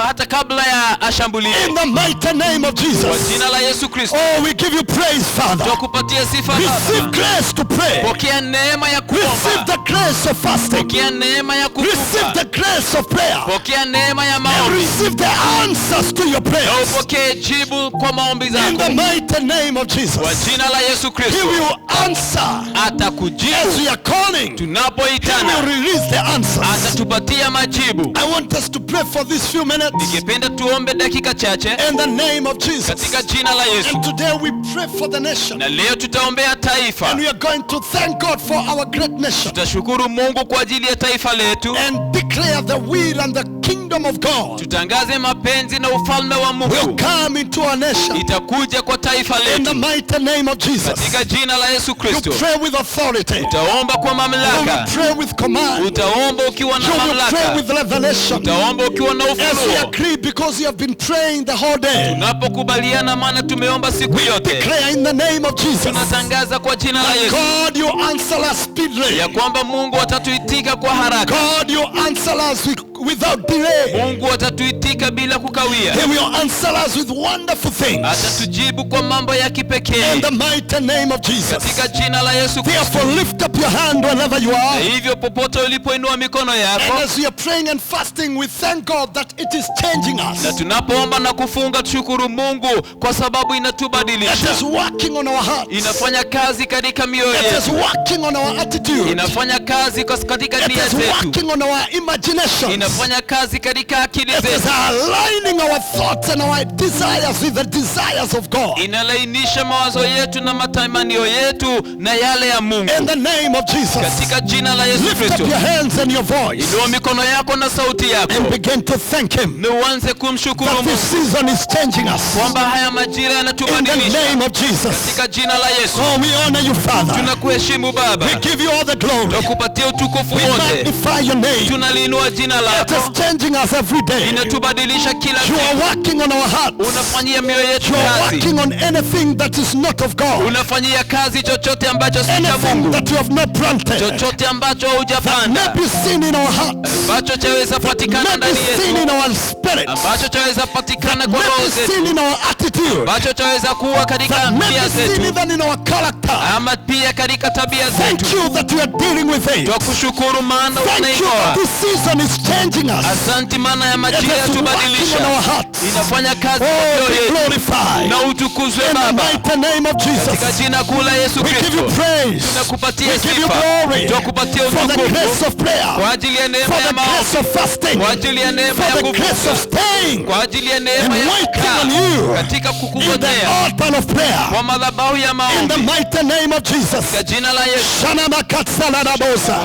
Speaker 2: hata kabla ya ashambulie.
Speaker 1: In the mighty name of
Speaker 2: Kwa
Speaker 1: Jesus.
Speaker 2: jina la Yesu Kristo,
Speaker 1: Oh, we give you praise, Father.
Speaker 2: tukupatie sifa
Speaker 1: Receive
Speaker 2: Baba.
Speaker 1: grace to pray.
Speaker 2: Pokea neema ya
Speaker 1: Receive
Speaker 2: kuomba,
Speaker 1: the grace of fasting.
Speaker 2: pokea neema ya
Speaker 1: Receive
Speaker 2: kufunga,
Speaker 1: the grace of prayer.
Speaker 2: pokea neema ya
Speaker 1: And
Speaker 2: maombi,
Speaker 1: receive the answers to your
Speaker 2: na
Speaker 1: prayers.
Speaker 2: upokee jibu kwa maombi
Speaker 1: In the
Speaker 2: zako.
Speaker 1: mighty name of
Speaker 2: Kwa
Speaker 1: Jesus.
Speaker 2: jina la Yesu
Speaker 1: He
Speaker 2: Kristo,
Speaker 1: will answer as
Speaker 2: atakujibu
Speaker 1: we are calling. He will
Speaker 2: tunapoitana,
Speaker 1: release the answers.
Speaker 2: atatupatia majibu.
Speaker 1: I want us to pray for these few minutes
Speaker 2: Ningependa tuombe dakika chache
Speaker 1: in the name of Jesus.
Speaker 2: katika jina la Yesu,
Speaker 1: And today we pray for the nation.
Speaker 2: na leo tutaombea taifa.
Speaker 1: And we are going to thank God for our great nation
Speaker 2: Tutashukuru Mungu kwa ajili ya taifa letu,
Speaker 1: and declare the will and the kingdom of God
Speaker 2: tutangaze mapenzi na ufalme wa
Speaker 1: will
Speaker 2: Mungu
Speaker 1: come into our nation
Speaker 2: itakuja kwa taifa
Speaker 1: in the
Speaker 2: letu
Speaker 1: mighty name of Jesus.
Speaker 2: katika jina la Yesu
Speaker 1: You
Speaker 2: Kristo.
Speaker 1: pray with authority.
Speaker 2: Utaomba kwa
Speaker 1: You
Speaker 2: mamlaka,
Speaker 1: will pray with command.
Speaker 2: utaomba ukiwa na
Speaker 1: You will pray
Speaker 2: mamlaka,
Speaker 1: with revelation.
Speaker 2: utaomba ukiwa na
Speaker 1: As we
Speaker 2: ufunuo.
Speaker 1: agree, because you have been praying the whole day,
Speaker 2: Tunapokubaliana, maana tumeomba siku yote,
Speaker 1: declare in the name of Jesus,
Speaker 2: tunatangaza kwa jina la Yesu
Speaker 1: God, you answer us speedily.
Speaker 2: ya kwamba Mungu atatuitika kwa haraka.
Speaker 1: God, you answer us without delay.
Speaker 2: Mungu atatuitika bila kukawia.
Speaker 1: He will answer us with wonderful things.
Speaker 2: Atatujibu kwa mambo ya kipekee.
Speaker 1: In the mighty name of Jesus.
Speaker 2: Katika jina la Yesu Kristo.
Speaker 1: Therefore lift up your hand wherever you are.
Speaker 2: Hivyo popote ulipoinua mikono yako.
Speaker 1: And as we are praying and fasting, we thank God that it is changing us.
Speaker 2: Na tunapoomba na kufunga tushukuru Mungu kwa sababu inatubadilisha.
Speaker 1: It is working on our hearts.
Speaker 2: Inafanya kazi katika mioyo
Speaker 1: It is
Speaker 2: yetu.
Speaker 1: working on our attitude.
Speaker 2: Inafanya kazi katika
Speaker 1: It
Speaker 2: nia
Speaker 1: is
Speaker 2: zetu.
Speaker 1: working on our imagination.
Speaker 2: Inafanya kazi katika akili
Speaker 1: It is
Speaker 2: zetu.
Speaker 1: aligning our thoughts and our desires with the desires of God.
Speaker 2: Inalainisha mawazo yetu na matamanio yetu na yale ya Mungu.
Speaker 1: In the name of Jesus.
Speaker 2: Katika jina la Yesu
Speaker 1: Lift
Speaker 2: Kristo.
Speaker 1: up your hands and your voice.
Speaker 2: Inua mikono yako na sauti yako.
Speaker 1: And begin to thank Him
Speaker 2: Na uanze kumshukuru
Speaker 1: that
Speaker 2: Mungu
Speaker 1: this season is changing us.
Speaker 2: kwamba haya majira
Speaker 1: In the
Speaker 2: yanatubadilisha.
Speaker 1: name of Jesus.
Speaker 2: Katika jina la Yesu.
Speaker 1: Oh, we honor you, Father.
Speaker 2: Tunakuheshimu Baba.
Speaker 1: We give you all the glory.
Speaker 2: Tukupatia utukufu
Speaker 1: We
Speaker 2: wote.
Speaker 1: magnify your name.
Speaker 2: Tunaliinua jina
Speaker 1: It
Speaker 2: lako.
Speaker 1: is changing us every day.
Speaker 2: Inatubadilisha kila
Speaker 1: You are
Speaker 2: siku.
Speaker 1: working on our hearts.
Speaker 2: Unafanyia mioyo yetu
Speaker 1: You are
Speaker 2: kazi.
Speaker 1: working on anything that is not of God.
Speaker 2: Unafanyia kazi chochote ambacho si cha
Speaker 1: Anything
Speaker 2: Mungu.
Speaker 1: that you have not planted.
Speaker 2: Chochote ambacho
Speaker 1: That
Speaker 2: hujapanda.
Speaker 1: may be seen in our hearts.
Speaker 2: Ambacho chaweza patikana
Speaker 1: May
Speaker 2: ndani
Speaker 1: be seen
Speaker 2: yetu.
Speaker 1: in our spirit.
Speaker 2: Ambacho chaweza patikana kwa
Speaker 1: May
Speaker 2: roho
Speaker 1: be
Speaker 2: zetu.
Speaker 1: seen in our attitude.
Speaker 2: Ambacho chaweza kuwa katika
Speaker 1: That may
Speaker 2: nia
Speaker 1: be seen
Speaker 2: zetu.
Speaker 1: even in our character.
Speaker 2: Ama pia katika tabia
Speaker 1: Thank
Speaker 2: zetu.
Speaker 1: you that you are dealing with it.
Speaker 2: Twakushukuru maana
Speaker 1: Thank you
Speaker 2: unainua.
Speaker 1: that this season is changing us.
Speaker 2: Asante maana ya
Speaker 1: It
Speaker 2: majira
Speaker 1: is working on our
Speaker 2: yatubadilisha.
Speaker 1: hearts.
Speaker 2: Inafanya kazi
Speaker 1: Oh,
Speaker 2: kwa
Speaker 1: be
Speaker 2: mioyo yetu.
Speaker 1: glorified.
Speaker 2: Na utukuzwe
Speaker 1: In the
Speaker 2: Baba.
Speaker 1: mighty name of
Speaker 2: Katika
Speaker 1: Jesus.
Speaker 2: jina kuu la Yesu
Speaker 1: We give you
Speaker 2: Kristo.
Speaker 1: praise.
Speaker 2: Tunakupatia
Speaker 1: We give you
Speaker 2: sifa.
Speaker 1: glory
Speaker 2: Twakupatia
Speaker 1: for the
Speaker 2: utukufu.
Speaker 1: grace of prayer,
Speaker 2: Kwa ajili ya neema
Speaker 1: for
Speaker 2: ya
Speaker 1: the
Speaker 2: maombi.
Speaker 1: grace of fasting,
Speaker 2: Kwa ajili ya neema
Speaker 1: for
Speaker 2: ya
Speaker 1: the grace of
Speaker 2: kufunga.
Speaker 1: staying
Speaker 2: Kwa ajili ya neema
Speaker 1: and
Speaker 2: ya
Speaker 1: waiting
Speaker 2: kukaa
Speaker 1: on you
Speaker 2: katika
Speaker 1: in the
Speaker 2: kukungojea
Speaker 1: altar of prayer.
Speaker 2: kwa madhabahu ya
Speaker 1: In the
Speaker 2: maombi.
Speaker 1: mighty name of Jesus.
Speaker 2: Katika jina la Yesu.
Speaker 1: Shana makatsala na bosa.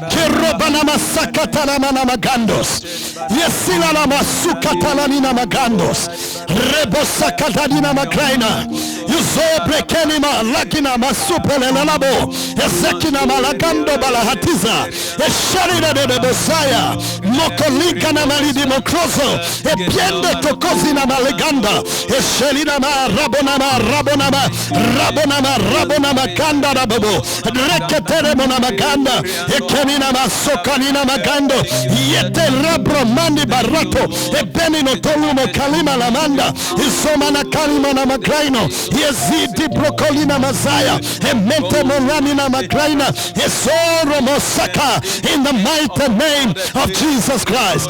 Speaker 1: Kirobana masakatala mana magandos. Yesila na masukatala nina magandos. Rebosa katadina makraina. Yuzobre kenima lakina masupele lalabo. Ezekina malagando balahatiza. Esharina de bosaya. Mokolika na malidi mokrozo. Epiende tokozi na maleganda. Eshelina ma rabona ma rabona ma rabona ma rabona ma kanda rabobo. Reketere mona maganda. Ekenina masokanina magando. Yete rabro mandi barato. Ebeni no tolumo kalima lamanda. Isoma na kalima na magraino. Yezidi brokolina mazaya. Emente monani na magraina. Esoro mosaka. In the mighty name of Jesus Christ.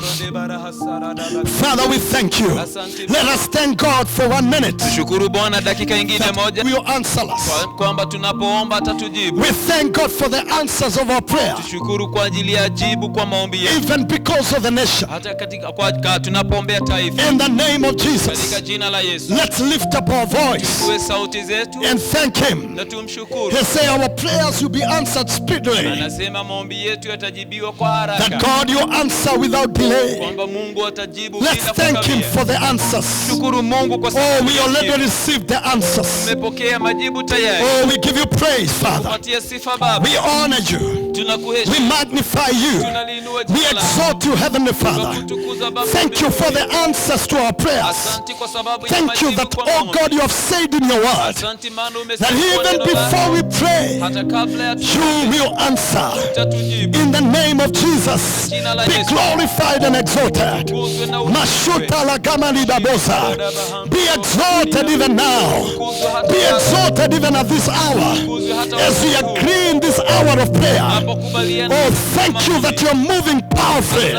Speaker 1: Father, we thank you. Let us thank God for 1 minute.
Speaker 2: Shukuru Bwana dakika ingine moja.
Speaker 1: Will answer us.
Speaker 2: Kwamba tunapoomba atatujibu.
Speaker 1: We thank God for the answers of our prayer.
Speaker 2: Shukuru kwa ajili ya jibu kwa maombi yetu.
Speaker 1: Even because of the nation.
Speaker 2: Hata katika tunapoombea taifa.
Speaker 1: In the name of Jesus.
Speaker 2: Katika jina la Yesu.
Speaker 1: Let's lift up our voice
Speaker 2: Tuwe sauti zetu
Speaker 1: and thank Him.
Speaker 2: na tumshukuru.
Speaker 1: He say our prayers will be answered speedily.
Speaker 2: Anasema maombi yetu yatajibiwa kwa
Speaker 1: That
Speaker 2: haraka.
Speaker 1: God will answer without delay.
Speaker 2: Kwamba Mungu atajibu bila
Speaker 1: Let's thank Him
Speaker 2: kukawia.
Speaker 1: for the answers.
Speaker 2: Shukuru Mungu kwa
Speaker 1: Oh,
Speaker 2: sababu
Speaker 1: we already received the answers.
Speaker 2: tumepokea majibu tayari.
Speaker 1: Oh, we give you praise, Father.
Speaker 2: Patia sifa Baba.
Speaker 1: We honor you. We
Speaker 2: Tunakuheshimu.
Speaker 1: magnify you.
Speaker 2: Tunaliinua
Speaker 1: We
Speaker 2: jina lako.
Speaker 1: exalt you, Heavenly Father.
Speaker 2: Tunakutukuza Baba.
Speaker 1: Thank you for the answers to our prayers.
Speaker 2: Asante kwa sababu ya
Speaker 1: Thank you
Speaker 2: majibu
Speaker 1: that,
Speaker 2: kwa
Speaker 1: oh
Speaker 2: maombi.
Speaker 1: God, you have said in your word
Speaker 2: Asante maana
Speaker 1: that
Speaker 2: umesema kwa
Speaker 1: even
Speaker 2: neno lako,
Speaker 1: before we pray,
Speaker 2: hata kabla ya
Speaker 1: you will answer.
Speaker 2: tutatujibu.
Speaker 1: In the name of Jesus, be glorified and exalted.
Speaker 2: Tukuzwe na
Speaker 1: Mashuta la gama lidabosa. Be exalted even now. Be exalted even at this hour. As we agree in this hour of prayer. Oh, thank you that you're moving powerfully.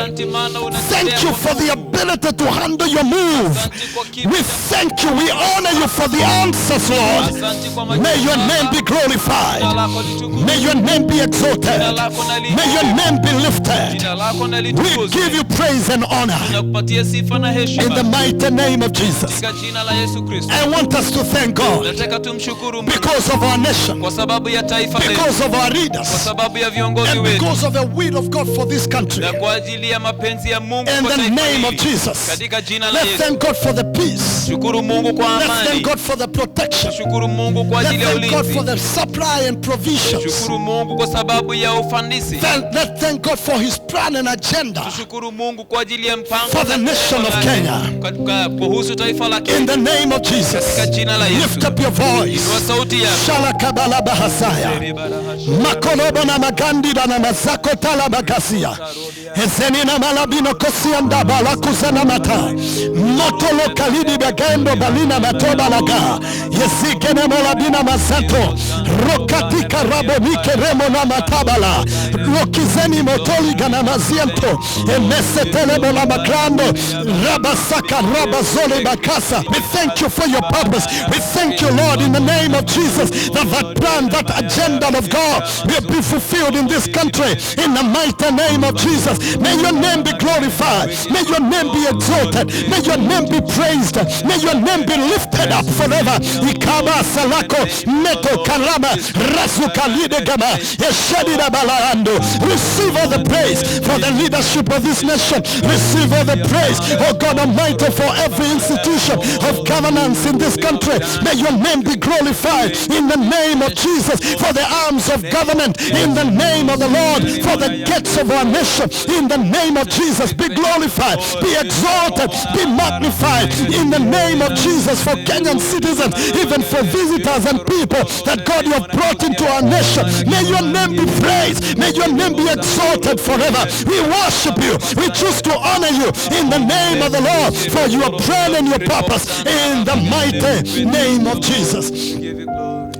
Speaker 1: Thank you for the ability to handle your move. We thank you. We honor you for the answers, Lord. May your name be glorified. May your name be exalted. May your name be lifted. We give you praise and honor
Speaker 2: Tunakupatia sifa na
Speaker 1: in
Speaker 2: heshima
Speaker 1: the mighty name of Jesus.
Speaker 2: katika jina la Yesu Kristo.
Speaker 1: I want us to thank God
Speaker 2: Nataka tumshukuru Mungu
Speaker 1: because of our nation,
Speaker 2: kwa sababu ya taifa letu,
Speaker 1: because of our
Speaker 2: kwa
Speaker 1: leaders,
Speaker 2: sababu ya viongozi
Speaker 1: and
Speaker 2: wetu,
Speaker 1: because of the will of God for this country.
Speaker 2: na kwa ajili ya mapenzi ya Mungu
Speaker 1: In
Speaker 2: kwa
Speaker 1: the
Speaker 2: taifa
Speaker 1: name of
Speaker 2: hili.
Speaker 1: Jesus,
Speaker 2: Katika jina la
Speaker 1: let's
Speaker 2: Yesu.
Speaker 1: thank God for the peace
Speaker 2: Shukuru Mungu kwa
Speaker 1: Let's thank
Speaker 2: amani.
Speaker 1: God for the protection.
Speaker 2: Shukuru Mungu kwa
Speaker 1: Let's
Speaker 2: ajili ya
Speaker 1: thank God for
Speaker 2: ulinzi.
Speaker 1: the supply and provisions.
Speaker 2: Shukuru Mungu kwa sababu ya ufanisi.
Speaker 1: Let's thank God for his plan and agenda
Speaker 2: Tushukuru Mungu kwa ajili ya mpango
Speaker 1: for the nation of Kenya.
Speaker 2: kuhusu taifa la
Speaker 1: In
Speaker 2: Kenya.
Speaker 1: the name of Jesus,
Speaker 2: Katika jina la Yesu.
Speaker 1: lift up your voice.
Speaker 2: Inua sauti yako.
Speaker 1: Shalakabala bahasaya. Makolobo na magandida na mazako tala bagasia. Ezeni na malabino kosia ndabala kuzana mata. Motolo kalidi bagendo balina matoba laga. Yesike na malabina masato. Rokatika rabonike remo na matabala. Rokizeni motoli gana maziento. Emese telebo la magrando. Rabasaka rabazole bakasa. We thank you for your purpose. We thank you, Lord, in the name of Jesus, that plan, that agenda of God will be fulfilled in this country. In the mighty name of Jesus, may your name be glorified. May your name be exalted. May your name be praised. May your name be lifted up forever. Ikaba salako meto karama rasuka lidegama eshadida balaando. Receive all the praise for the leadership of this nation. Receive all the praise, oh God Almighty, for every institution of governance in this country. May your name be glorified in the name of Jesus, for the arms of government in the name of the Lord, for the gates of our nation in the name of Jesus. Be glorified, be exalted, be magnified in the name of Jesus, for Kenyan citizens, even for visitors and people that God you have brought into our nation. May your name be praised, may your name be exalted forever. We worship you, we choose to honor you in the name of the Lord, for your plan and your purpose in the mighty name of Jesus.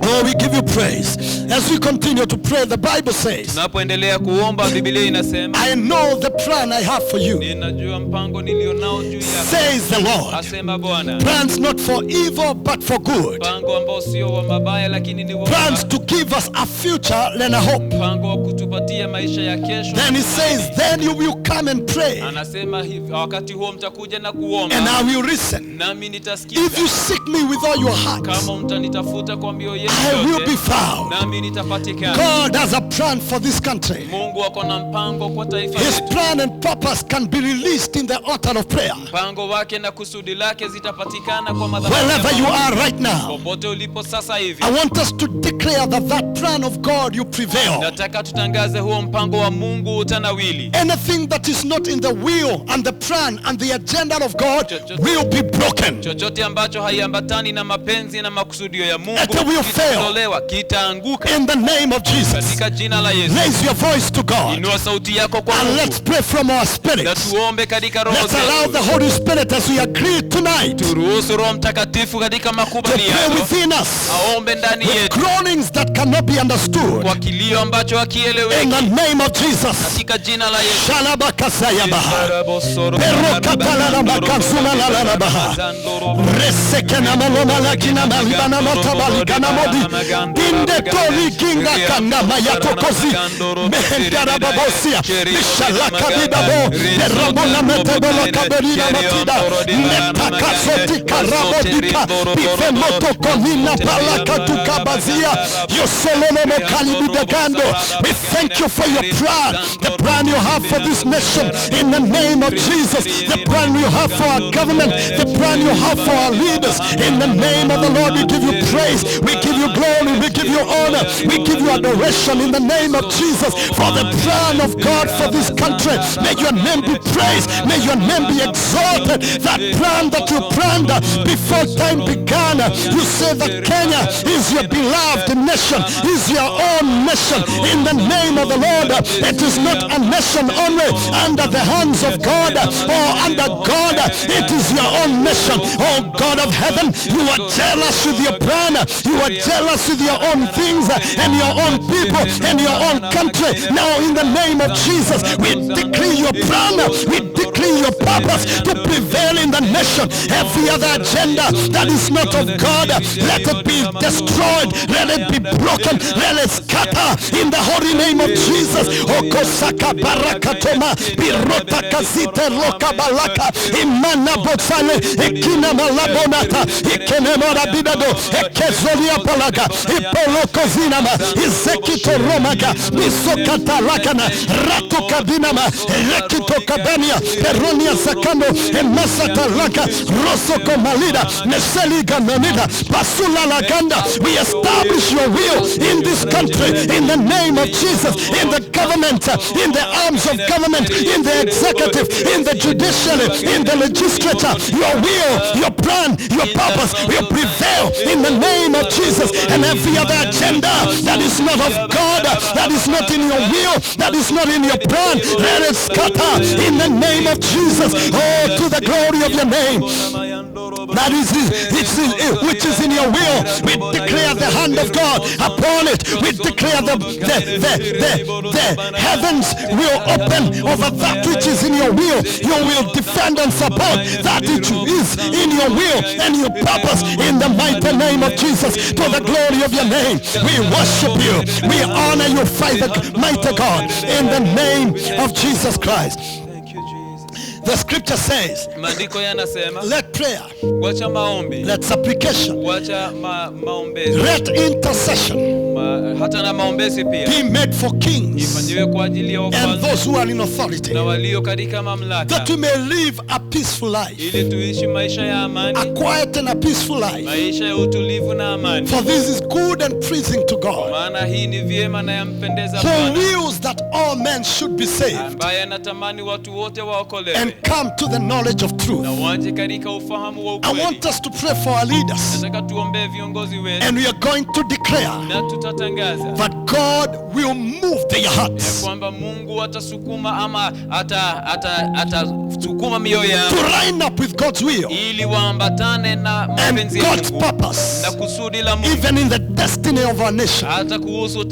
Speaker 1: Oh, we give you praise. As we continue to pray, the Bible says,
Speaker 2: Tunapoendelea kuomba, Biblia inasema,
Speaker 1: I know the plan I have for you,
Speaker 2: ninajua mpango nilionao juu yako,
Speaker 1: says the Lord.
Speaker 2: asema Bwana.
Speaker 1: Plans not for evil, but for good.
Speaker 2: Mpango ambao sio wa mabaya lakini ni wa
Speaker 1: Plans to give us a future and a hope.
Speaker 2: mpango wa kutupatia maisha ya kesho.
Speaker 1: Then he says, then you will come and pray,
Speaker 2: Anasema hivi, wakati huo mtakuja na kuomba,
Speaker 1: and I will listen.
Speaker 2: nami nitasikiza.
Speaker 1: If you seek me with all your heart,
Speaker 2: Kama mtanitafuta kwa mioyo yenu
Speaker 1: I will
Speaker 2: yote,
Speaker 1: be found.
Speaker 2: nami nitapatikana.
Speaker 1: God has a plan for this country.
Speaker 2: Mungu ako na mpango kwa taifa
Speaker 1: His
Speaker 2: letu.
Speaker 1: plan and purpose can be released in the altar of prayer.
Speaker 2: Mpango wake na kusudi lake zitapatikana kwa madhabahu.
Speaker 1: Wherever you are right now,
Speaker 2: Popote ulipo sasa hivi.
Speaker 1: I want us to declare that plan of God you prevail.
Speaker 2: Nataka tutangaze huo mpango wa Mungu utanawili.
Speaker 1: Anything that is not in the will and the plan and the agenda of God will be broken.
Speaker 2: Chochote ambacho haiambatani na mapenzi na makusudio ya Mungu
Speaker 1: It will fail.
Speaker 2: kitaondolewa, kitaanguka
Speaker 1: In the name of Jesus,
Speaker 2: katika jina la Yesu.
Speaker 1: raise your voice to God
Speaker 2: Inua sauti yako kwa
Speaker 1: and
Speaker 2: Mungu.
Speaker 1: let's pray from our
Speaker 2: Na
Speaker 1: spirits.
Speaker 2: tuombe katika roho
Speaker 1: Let's allow
Speaker 2: zetu.
Speaker 1: the Holy Spirit, as we agree tonight, to
Speaker 2: Turuhusu Roho Mtakatifu katika
Speaker 1: pray
Speaker 2: makubaliano
Speaker 1: within us
Speaker 2: aombe ndani
Speaker 1: with
Speaker 2: yetu
Speaker 1: groanings that cannot be understood.
Speaker 2: kwa kilio ambacho
Speaker 1: In
Speaker 2: hakieleweki
Speaker 1: the name of Jesus.
Speaker 2: katika jina la Yesu.
Speaker 1: Shalabakasayabaha. Perokatalalabakazulalalalabaha. Resekenamalomalakinamalibanamatabalikanamodi. Indetolikingakandamayatokozi. Mehentarababosia. Bishalakabidabo. Perabonametebolokaberinamatida. Netakazotikarabodika. Bifemotokonina palakatukabazia. Yosololomokalibidegando. We thank you for your plan, the plan you have for this nation in the name of Jesus, the plan you have for our government, the plan you have for our leaders. In the name of the Lord, we give you praise, we give you glory, we give you honor, we give you adoration in the name of Jesus for the plan of God for this country. May your name be praised, may your name be exalted. That plan that you planned before time began, you say that Kenya is your beloved nation, is your own nation. In the name of the Lord, it is not a nation only under the hands of God or under God, it is your own nation. Oh God of heaven, you are jealous with your plan, you are jealous with your own things and your own people and your own country. Now in the name of Jesus, we decree your plan, we decree your purpose to prevail in the nation. Every other agenda that is not of God, let it be destroyed, let it be broken, let it scatter in the holy name of Jesus. Okosaka barakatoma birota kazite loka balaka imana botsale ekina malabonata ikenemora bidado ekezolia palaga ipoloko zinama izekito romaga misokata lakana ratuka dinama rekito kabania Beronia Sakano, Emasata Laka, Rosoko Malida, Neseliga Menida, Basula Laganda. We establish your will in this country in the name of Jesus, in the government, in the arms of government, in the executive, in the judiciary, in the legislature. Your will, your plan, your purpose will prevail in the name of Jesus. And every other agenda that is not of God, that is not in your will, that is not in your plan, let it scatter in the name of Jesus. Oh, to the glory of your name. That is which is in your will. We declare the hand of God upon it. We declare the heavens will open over that which is in your will. You will defend and support that which is in your will and your purpose in the mighty name of Jesus. To the glory of your name, we worship you. We honor you, mighty God, in the name of Jesus Christ. The scripture says,
Speaker 2: Maandiko yanasema,
Speaker 1: let prayer,
Speaker 2: wacha maombi,
Speaker 1: let supplication,
Speaker 2: wacha maombezi,
Speaker 1: let intercession
Speaker 2: hata na maombezi pia
Speaker 1: be made for kings
Speaker 2: ifanywe kwa ajili ya
Speaker 1: and
Speaker 2: wafalme
Speaker 1: those who are in authority,
Speaker 2: na walio katika mamlaka,
Speaker 1: that we may live a peaceful life,
Speaker 2: ili tuishi maisha ya amani,
Speaker 1: a quiet and a peaceful life.
Speaker 2: maisha ya utulivu na amani.
Speaker 1: For this is good and pleasing to God,
Speaker 2: Maana hii ni vyema na yampendeza
Speaker 1: who
Speaker 2: Bwana,
Speaker 1: wills that all men should be saved
Speaker 2: ambaye anatamani watu wote waokolewe
Speaker 1: and come to the knowledge of truth.
Speaker 2: na waje katika ufahamu wa
Speaker 1: I
Speaker 2: ukweli.
Speaker 1: want us to pray for our leaders,
Speaker 2: Nataka tuombee viongozi wetu
Speaker 1: and we are going to declare
Speaker 2: na tutatangaza
Speaker 1: that God will move their hearts
Speaker 2: kwamba Mungu atasukuma ama atasukuma mioyo yao
Speaker 1: to line up with God's will
Speaker 2: ili waambatane na
Speaker 1: and
Speaker 2: mapenzi ya
Speaker 1: God's
Speaker 2: Mungu
Speaker 1: purpose,
Speaker 2: na kusudi la Mungu,
Speaker 1: even in the destiny of our nation.
Speaker 2: hata kuhusu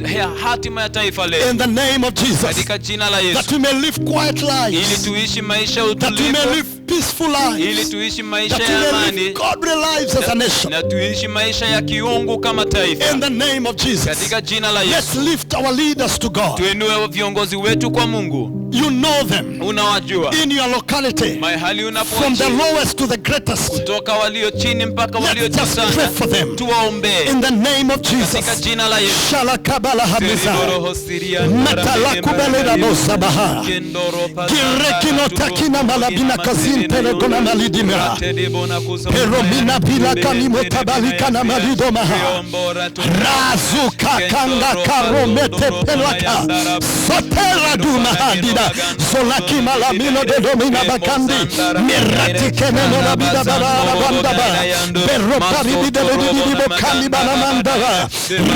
Speaker 2: hatima ya taifa letu,
Speaker 1: In the name of Jesus,
Speaker 2: katika jina la Yesu,
Speaker 1: that we may live quiet
Speaker 2: ili
Speaker 1: lives,
Speaker 2: tuishi maisha ya
Speaker 1: that we may
Speaker 2: utulivu,
Speaker 1: live peaceful
Speaker 2: ili
Speaker 1: lives,
Speaker 2: tuishi maisha
Speaker 1: that we
Speaker 2: ya
Speaker 1: may live
Speaker 2: amani
Speaker 1: godly lives as a nation.
Speaker 2: na tuishi maisha ya kiungu kama taifa,
Speaker 1: In the name of Jesus,
Speaker 2: katika jina la Yesu.
Speaker 1: let's lift our leaders to God.
Speaker 2: Tuinue viongozi wetu kwa Mungu.
Speaker 1: You know them
Speaker 2: Unawajua
Speaker 1: in your locality,
Speaker 2: mahali
Speaker 1: from
Speaker 2: unapoishi,
Speaker 1: the lowest to the greatest.
Speaker 2: toka walio chini mpaka walio
Speaker 1: Let's
Speaker 2: juu
Speaker 1: just pray
Speaker 2: sana.
Speaker 1: for them
Speaker 2: Tuwaombee
Speaker 1: in the name of
Speaker 2: katika
Speaker 1: Jesus.
Speaker 2: jina la Yesu.
Speaker 1: Shalakabala Hamiza. Metalakubeleda bosabaha. Kirekino takina malabina kazin peregona malidimera. Peromina bila kanimo tabalika na malidomaha. Razuka kanga karomete pelaka. Sotera duma hadida. Zolaki malamino de domina bakandi. Mirati keneno la bida barara bandaba. Berro paribide de didibo kanibana mandara.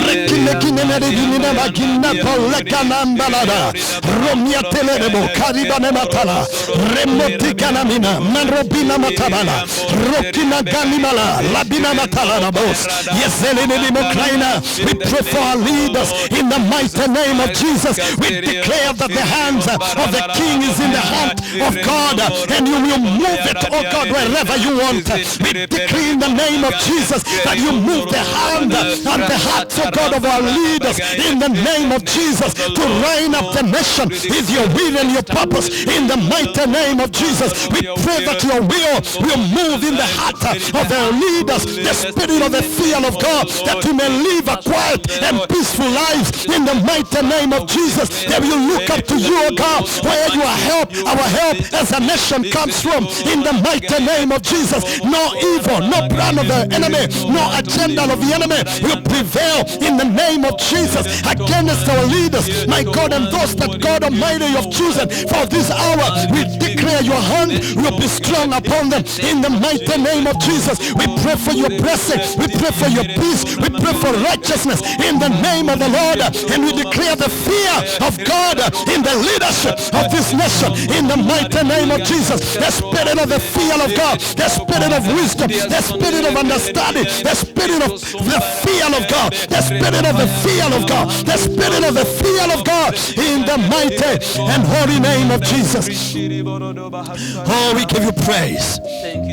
Speaker 1: Rekine kinene de dinina bagina poleka nambalada. Romia telerebo karibane matala. Remoti kanamina. Manrobina matabala. Rokina ganimala. Labina matala na boss. Yeselini limokraina. We pray for our leaders in the mighty name of Jesus. We declare that the hands of the king is in the hand of God, and you will move it, oh God, wherever you want. We decree in the name of Jesus that you move the hand and the hearts, oh God, of our leaders in the name of Jesus to reign up the nation with your will and your purpose in the mighty name of Jesus. We pray that your will move in the heart of the leaders, the spirit of the fear of God, that we may live a quiet and peaceful lives in the mighty name of Jesus. That we will look up to you, oh God, where your help, our help as a nation comes from in the mighty name of Jesus. No evil, no plan of the enemy, no agenda of the enemy will prevail in the name of Jesus against our leaders, my God, and those that God Almighty you have chosen for this hour. We declare your hand will be strong upon them in the mighty name of Jesus. We pray for your blessing, we pray for your peace, we pray for righteousness in the name of the Lord, and we declare the fear of God in the leadership of this nation in the mighty name of Jesus. The spirit of the fear of God, the spirit of wisdom, the spirit of understanding, the spirit of the fear of God, the spirit of the fear of God, the spirit of the fear of God in the mighty and holy name of Jesus. Oh, we give you praise.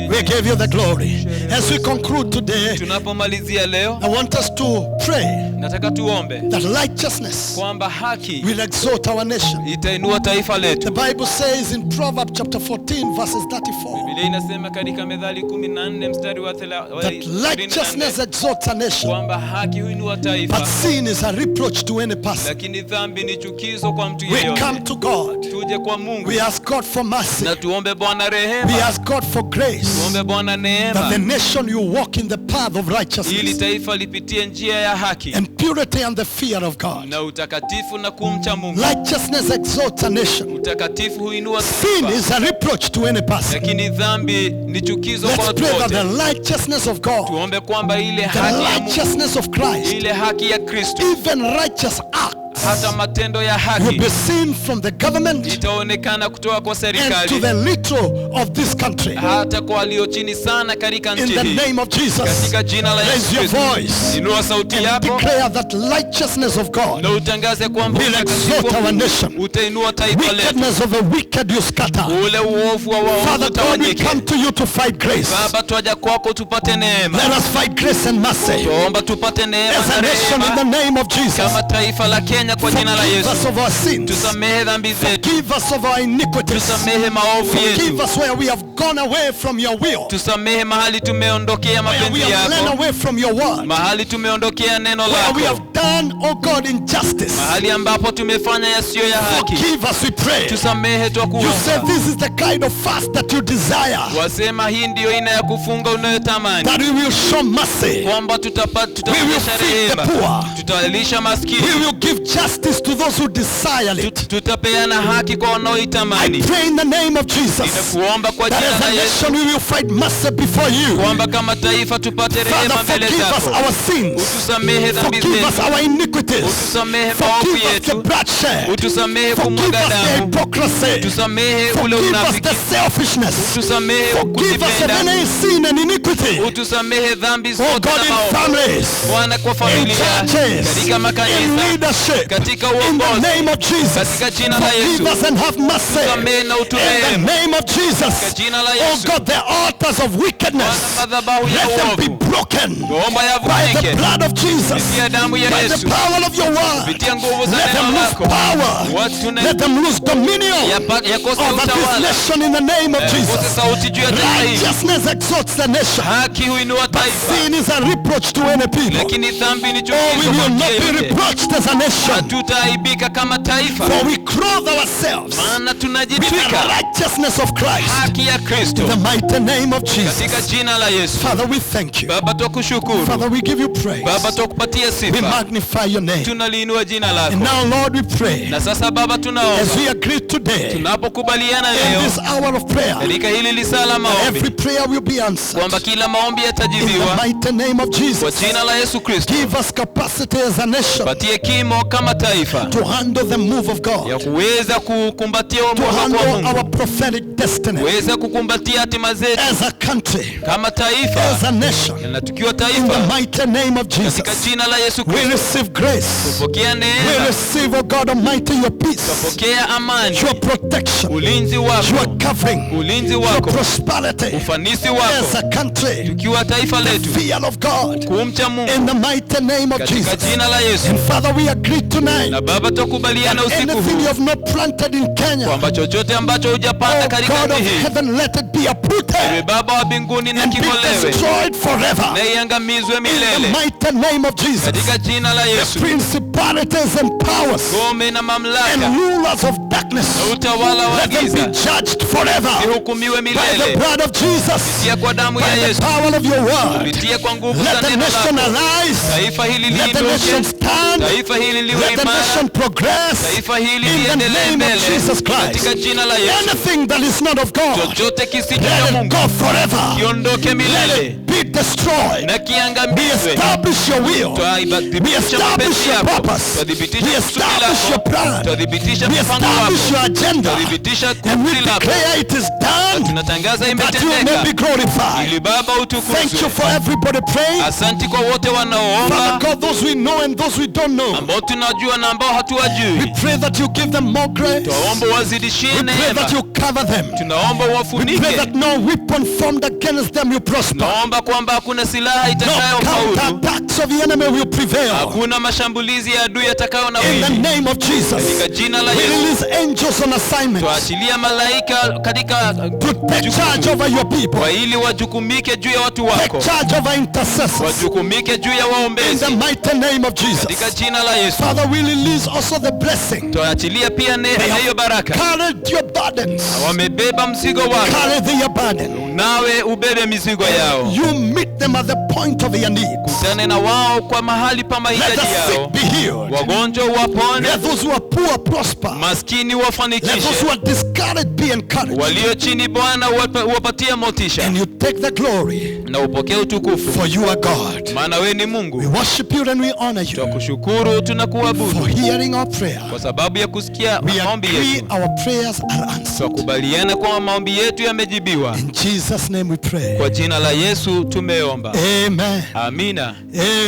Speaker 1: We give you the glory. As we conclude today,
Speaker 2: Tunapomalizia leo,
Speaker 1: I want us to pray
Speaker 2: nataka tuombe
Speaker 1: that righteousness
Speaker 2: kwamba haki
Speaker 1: will exalt our nation.
Speaker 2: itainua taifa letu.
Speaker 1: The Bible says in Proverbs chapter 14 verses 34
Speaker 2: Biblia inasema katika Methali 14 mstari wa
Speaker 1: that righteousness exalts a nation,
Speaker 2: kwamba haki huinua
Speaker 1: but
Speaker 2: taifa,
Speaker 1: sin is a reproach to any person.
Speaker 2: lakini dhambi ni chukizo kwa mtu
Speaker 1: We
Speaker 2: yeyote.
Speaker 1: come to God.
Speaker 2: Tuje kwa Mungu
Speaker 1: We ask God for mercy.
Speaker 2: na tuombe Bwana
Speaker 1: We
Speaker 2: rehema,
Speaker 1: ask God for grace,
Speaker 2: tuombe Bwana
Speaker 1: that the
Speaker 2: neema,
Speaker 1: nation you walk in the path of
Speaker 2: ili
Speaker 1: righteousness
Speaker 2: taifa lipitie njia ya haki
Speaker 1: and purity and the fear of God.
Speaker 2: na utakatifu na kumcha Mungu.
Speaker 1: Righteousness exalts a nation.
Speaker 2: Utakatifu huinua
Speaker 1: Sin
Speaker 2: taifa,
Speaker 1: is a reproach to any person.
Speaker 2: lakini dhambi ni chukizo kwa
Speaker 1: Let's
Speaker 2: watu
Speaker 1: pray that
Speaker 2: wote.
Speaker 1: the righteousness of God,
Speaker 2: Tuombe kwamba ile
Speaker 1: the
Speaker 2: haki ya Mungu,
Speaker 1: righteousness of Christ,
Speaker 2: ile haki ya Kristo,
Speaker 1: even righteous acts
Speaker 2: hata matendo ya
Speaker 1: will
Speaker 2: haki
Speaker 1: be seen from the government
Speaker 2: itaonekana kutoka kwa
Speaker 1: and to
Speaker 2: serikali
Speaker 1: the little of this country.
Speaker 2: hata kwa walio chini sana katika
Speaker 1: In
Speaker 2: nchi
Speaker 1: the
Speaker 2: hii.
Speaker 1: name of Jesus,
Speaker 2: Katika jina la Yesu
Speaker 1: raise your
Speaker 2: Kristo,
Speaker 1: voice
Speaker 2: inua sauti
Speaker 1: and
Speaker 2: yako
Speaker 1: declare that righteousness of God,
Speaker 2: na utangaze kwamba
Speaker 1: will
Speaker 2: utakatifu
Speaker 1: exalt
Speaker 2: wa
Speaker 1: our
Speaker 2: Mungu
Speaker 1: nation.
Speaker 2: utainua taifa letu.
Speaker 1: Wickedness of the wicked you scatter.
Speaker 2: Ule uovu wa waovu
Speaker 1: Father God, we
Speaker 2: utawanyike.
Speaker 1: come to you to fight grace.
Speaker 2: Baba, twaja kwako tupate neema.
Speaker 1: Let us fight grace and mercy
Speaker 2: Tuomba tupate neema
Speaker 1: as
Speaker 2: na
Speaker 1: a nation in the
Speaker 2: rehema
Speaker 1: name of Jesus.
Speaker 2: kama taifa la Kenya kwa jina la
Speaker 1: Forgive us
Speaker 2: Yesu.
Speaker 1: of our sins.
Speaker 2: Tusamehe dhambi zetu,
Speaker 1: Forgive us of our iniquities.
Speaker 2: tusamehe maovu
Speaker 1: Forgive
Speaker 2: yetu,
Speaker 1: us where we have gone away from your will,
Speaker 2: tusamehe mahali tumeondokea
Speaker 1: where we
Speaker 2: mapenzi
Speaker 1: have run
Speaker 2: yako,
Speaker 1: away from your word,
Speaker 2: mahali tumeondokea neno
Speaker 1: where we have
Speaker 2: lako,
Speaker 1: done, oh God, injustice.
Speaker 2: mahali ambapo tumefanya yasiyo ya haki.
Speaker 1: Forgive us, we pray.
Speaker 2: Tusamehe
Speaker 1: You
Speaker 2: twakuomba.
Speaker 1: said this is the kind of fast that you desire,
Speaker 2: Wasema hii ndiyo aina ya kufunga unayotamani,
Speaker 1: that we will show mercy,
Speaker 2: kwamba tutaonyesha
Speaker 1: feed the
Speaker 2: rehema,
Speaker 1: poor.
Speaker 2: tutawalisha maskini,
Speaker 1: we will give justice to those who desire it.
Speaker 2: tutapeana haki kwa
Speaker 1: I
Speaker 2: wanaoitamani.
Speaker 1: pray in the name of Jesus
Speaker 2: Ninakuomba kwa
Speaker 1: that
Speaker 2: jina
Speaker 1: as
Speaker 2: la
Speaker 1: a
Speaker 2: Yesu
Speaker 1: nation we will fight mercy before you.
Speaker 2: kwamba kama taifa tupate
Speaker 1: Father,
Speaker 2: rehema mbele
Speaker 1: forgive us
Speaker 2: zako.
Speaker 1: our sins.
Speaker 2: Utusamehe dhambi
Speaker 1: Forgive us
Speaker 2: zetu,
Speaker 1: our iniquities.
Speaker 2: utusamehe maovu
Speaker 1: Forgive us the
Speaker 2: yetu,
Speaker 1: bloodshed.
Speaker 2: utusamehe
Speaker 1: Forgive
Speaker 2: kumwaga
Speaker 1: us the
Speaker 2: damu,
Speaker 1: hypocrisy.
Speaker 2: utusamehe ule
Speaker 1: Forgive us
Speaker 2: unafiki,
Speaker 1: the selfishness.
Speaker 2: utusamehe
Speaker 1: Forgive us of
Speaker 2: kujipenda,
Speaker 1: any sin and iniquity.
Speaker 2: utusamehe dhambi
Speaker 1: Oh
Speaker 2: zote
Speaker 1: God,
Speaker 2: na
Speaker 1: in
Speaker 2: maovu.
Speaker 1: families,
Speaker 2: Bwana, kwa
Speaker 1: in
Speaker 2: familia,
Speaker 1: churches,
Speaker 2: katika
Speaker 1: in
Speaker 2: makanisa,
Speaker 1: leadership,
Speaker 2: katika
Speaker 1: in the
Speaker 2: uongozi,
Speaker 1: name of Jesus.
Speaker 2: katika jina la
Speaker 1: Forgive
Speaker 2: Yesu.
Speaker 1: us and have mercy.
Speaker 2: Tusamehe na
Speaker 1: In the
Speaker 2: uturehemu
Speaker 1: name of Jesus.
Speaker 2: katika jina la
Speaker 1: Oh
Speaker 2: Yesu.
Speaker 1: God, the altars of wickedness,
Speaker 2: Bwana, madhabahu ya
Speaker 1: let them be
Speaker 2: uovu
Speaker 1: broken
Speaker 2: tuomba
Speaker 1: by the
Speaker 2: yavunike
Speaker 1: blood of Jesus,
Speaker 2: kupitia damu ya
Speaker 1: by the
Speaker 2: Yesu,
Speaker 1: power of your word.
Speaker 2: kupitia nguvu za
Speaker 1: Let them
Speaker 2: neno
Speaker 1: lose
Speaker 2: lako.
Speaker 1: power.
Speaker 2: Watu na
Speaker 1: Let them lose dominion
Speaker 2: yakose
Speaker 1: over this
Speaker 2: utawala,
Speaker 1: nation in the name of
Speaker 2: yakose
Speaker 1: Jesus.
Speaker 2: sauti juu ya taifa hili.
Speaker 1: Righteousness exalts the nation.
Speaker 2: Haki huinua taifa,
Speaker 1: Sin is a reproach to any people.
Speaker 2: lakini dhambi ni
Speaker 1: Oh, we
Speaker 2: chukizo
Speaker 1: will
Speaker 2: kwa
Speaker 1: not
Speaker 2: mtu
Speaker 1: be
Speaker 2: yeyote.
Speaker 1: reproached as a nation,
Speaker 2: Hatutaaibika kama taifa,
Speaker 1: for we clothe ourselves
Speaker 2: maana
Speaker 1: with the
Speaker 2: tunajitwika
Speaker 1: righteousness of Christ.
Speaker 2: haki ya
Speaker 1: In
Speaker 2: Kristo
Speaker 1: the mighty name of
Speaker 2: katika
Speaker 1: Jesus.
Speaker 2: jina la Yesu.
Speaker 1: Father, we thank you.
Speaker 2: Baba, twakushukuru.
Speaker 1: Father, we give you praise.
Speaker 2: Baba, twakupatia
Speaker 1: We
Speaker 2: sifa,
Speaker 1: magnify your name.
Speaker 2: tunaliinua jina
Speaker 1: And
Speaker 2: lako.
Speaker 1: now, Lord, we pray
Speaker 2: Na sasa Baba,
Speaker 1: as
Speaker 2: tunaomba
Speaker 1: we agree today
Speaker 2: tunapokubaliana
Speaker 1: in
Speaker 2: leo
Speaker 1: this hour of prayer,
Speaker 2: katika hili lisaa la maombi
Speaker 1: every prayer will be answered.
Speaker 2: kwamba kila maombi
Speaker 1: In
Speaker 2: yatajibiwa
Speaker 1: the mighty name of
Speaker 2: kwa
Speaker 1: Jesus.
Speaker 2: jina la Yesu Kristo.
Speaker 1: Give us capacity as a nation
Speaker 2: Patie kimo kama taifa
Speaker 1: to handle the move of
Speaker 2: ya
Speaker 1: God,
Speaker 2: kuweza kukumbatia
Speaker 1: to
Speaker 2: uongozi wa
Speaker 1: handle
Speaker 2: Mungu,
Speaker 1: our prophetic destiny
Speaker 2: kuweza kukumbatia hatima zetu
Speaker 1: as a country,
Speaker 2: kama
Speaker 1: as
Speaker 2: taifa
Speaker 1: a nation.
Speaker 2: na tukiwa
Speaker 1: In the
Speaker 2: taifa,
Speaker 1: mighty name of Jesus,
Speaker 2: katika jina la Yesu
Speaker 1: we
Speaker 2: Kristo.
Speaker 1: receive grace.
Speaker 2: Pokea
Speaker 1: We
Speaker 2: neema,
Speaker 1: receive, oh God Almighty, your peace,
Speaker 2: pokea amani,
Speaker 1: your protection,
Speaker 2: ulinzi
Speaker 1: your
Speaker 2: wako,
Speaker 1: covering,
Speaker 2: ulinzi
Speaker 1: your
Speaker 2: wako,
Speaker 1: prosperity
Speaker 2: ufanisi
Speaker 1: as
Speaker 2: wako,
Speaker 1: a country,
Speaker 2: tukiwa taifa
Speaker 1: the
Speaker 2: letu,
Speaker 1: fear of God.
Speaker 2: kumcha Mungu
Speaker 1: In the mighty name of
Speaker 2: katika
Speaker 1: Jesus.
Speaker 2: jina la Yesu.
Speaker 1: And Father, we agree tonight
Speaker 2: Na Baba, tukubaliana usiku
Speaker 1: anything you
Speaker 2: huu
Speaker 1: have not planted in Kenya,
Speaker 2: kwamba chochote ambacho hujapanda
Speaker 1: oh
Speaker 2: katika
Speaker 1: God of
Speaker 2: nchi hii,
Speaker 1: heaven, let it be
Speaker 2: ewe
Speaker 1: uprooted
Speaker 2: Baba wa mbinguni, na
Speaker 1: and be
Speaker 2: king'olewe
Speaker 1: destroyed forever.
Speaker 2: na iangamizwe
Speaker 1: In the
Speaker 2: milele
Speaker 1: mighty name of Jesus.
Speaker 2: katika jina la Yesu.
Speaker 1: Principalities and powers
Speaker 2: Ngome na
Speaker 1: and
Speaker 2: mamlaka
Speaker 1: rulers of darkness,
Speaker 2: na utawala wa
Speaker 1: let them be
Speaker 2: giza
Speaker 1: judged forever
Speaker 2: zihukumiwe
Speaker 1: by the
Speaker 2: milele
Speaker 1: blood of Jesus,
Speaker 2: kupitia kwa damu ya
Speaker 1: by the
Speaker 2: Yesu,
Speaker 1: power of your word.
Speaker 2: kupitia kwa nguvu
Speaker 1: Let
Speaker 2: za
Speaker 1: the
Speaker 2: neno
Speaker 1: nation
Speaker 2: lako.
Speaker 1: arise.
Speaker 2: Taifa hili
Speaker 1: Let the nation
Speaker 2: liinuke,
Speaker 1: stand.
Speaker 2: taifa hili liwe
Speaker 1: Let the
Speaker 2: imara,
Speaker 1: nation progress.
Speaker 2: taifa hili
Speaker 1: In the
Speaker 2: liendelee
Speaker 1: name of
Speaker 2: mbele
Speaker 1: Jesus Christ.
Speaker 2: katika jina la Yesu.
Speaker 1: Anything that is not of God,
Speaker 2: Chochote kisicho
Speaker 1: let
Speaker 2: cha
Speaker 1: it
Speaker 2: Mungu
Speaker 1: go forever.
Speaker 2: kiondoke
Speaker 1: Let
Speaker 2: milele
Speaker 1: it be destroyed.
Speaker 2: na
Speaker 1: We
Speaker 2: kiangamizwe.
Speaker 1: establish your will. We
Speaker 2: Twathibitisha
Speaker 1: establish
Speaker 2: mapenzi
Speaker 1: your
Speaker 2: yako,
Speaker 1: purpose.
Speaker 2: twathibitisha
Speaker 1: We
Speaker 2: kusudi
Speaker 1: establish your
Speaker 2: lako,
Speaker 1: plan.
Speaker 2: twathibitisha
Speaker 1: We
Speaker 2: mpango wako,
Speaker 1: establish your agenda.
Speaker 2: twathibitisha
Speaker 1: And we
Speaker 2: kusudi lako,
Speaker 1: declare it is done,
Speaker 2: tunatangaza
Speaker 1: that you may be
Speaker 2: imetendeka
Speaker 1: glorified.
Speaker 2: ili Baba
Speaker 1: Thank you
Speaker 2: utukuzwe.
Speaker 1: for everybody praying.
Speaker 2: Asanti kwa wote
Speaker 1: Father
Speaker 2: wanaoomba,
Speaker 1: God, those we know and those we don't know,
Speaker 2: ambao tunajua na ambao
Speaker 1: we
Speaker 2: hatuwajui.
Speaker 1: pray that you give them more grace.
Speaker 2: Twaomba wazidishie
Speaker 1: We pray
Speaker 2: neema,
Speaker 1: that you cover them.
Speaker 2: tunaomba
Speaker 1: We pray
Speaker 2: wafunike,
Speaker 1: that no weapon formed against them will prosper.
Speaker 2: tunaomba kwamba kwamba hakuna silaha
Speaker 1: No
Speaker 2: itakayofaulu,
Speaker 1: counterattacks of the enemy will prevail.
Speaker 2: hakuna mashambulizi ya adui
Speaker 1: In
Speaker 2: yatakayonawiri.
Speaker 1: the name of Jesus,
Speaker 2: Katika jina la
Speaker 1: we
Speaker 2: Yesu
Speaker 1: release angels on assignment
Speaker 2: tuachilia malaika katika
Speaker 1: to take charge over your people,
Speaker 2: kwa ili wajukumike juu ya watu
Speaker 1: take
Speaker 2: wako,
Speaker 1: charge over intercessors.
Speaker 2: wajukumike juu ya
Speaker 1: In
Speaker 2: waombezi
Speaker 1: the mighty name of
Speaker 2: katika
Speaker 1: Jesus,
Speaker 2: jina la Yesu.
Speaker 1: Father, we release also the blessing.
Speaker 2: Tuachilia pia hiyo baraka.
Speaker 1: Carry your burdens.
Speaker 2: Wamebeba mzigo wako,
Speaker 1: Carry their burden.
Speaker 2: nawe ubebe mizigo yao.
Speaker 1: You meet them at the point of their needs.
Speaker 2: Kutane na wao kwa mahali pa
Speaker 1: Let
Speaker 2: mahitaji
Speaker 1: the
Speaker 2: yao.
Speaker 1: sick be healed.
Speaker 2: Wagonjwa wapone,
Speaker 1: Let those who are poor prosper.
Speaker 2: maskini
Speaker 1: Let those
Speaker 2: wafanikishe,
Speaker 1: who are discouraged be encouraged.
Speaker 2: walio chini Bwana wapatie motisha,
Speaker 1: And you take the glory,
Speaker 2: na upokee utukufu,
Speaker 1: for you are God.
Speaker 2: maana wewe ni
Speaker 1: We
Speaker 2: Mungu.
Speaker 1: worship you and we honor you
Speaker 2: Twakushukuru, tunakuabudu
Speaker 1: for hearing our prayer.
Speaker 2: kwa sababu ya kusikia
Speaker 1: We
Speaker 2: maombi
Speaker 1: agree
Speaker 2: yetu.
Speaker 1: our prayers are answered.
Speaker 2: Twakubaliana kwamba maombi yetu yamejibiwa.
Speaker 1: In Jesus' name we pray.
Speaker 2: Kwa jina la Yesu tumeomba.
Speaker 1: Amen.
Speaker 2: Amina.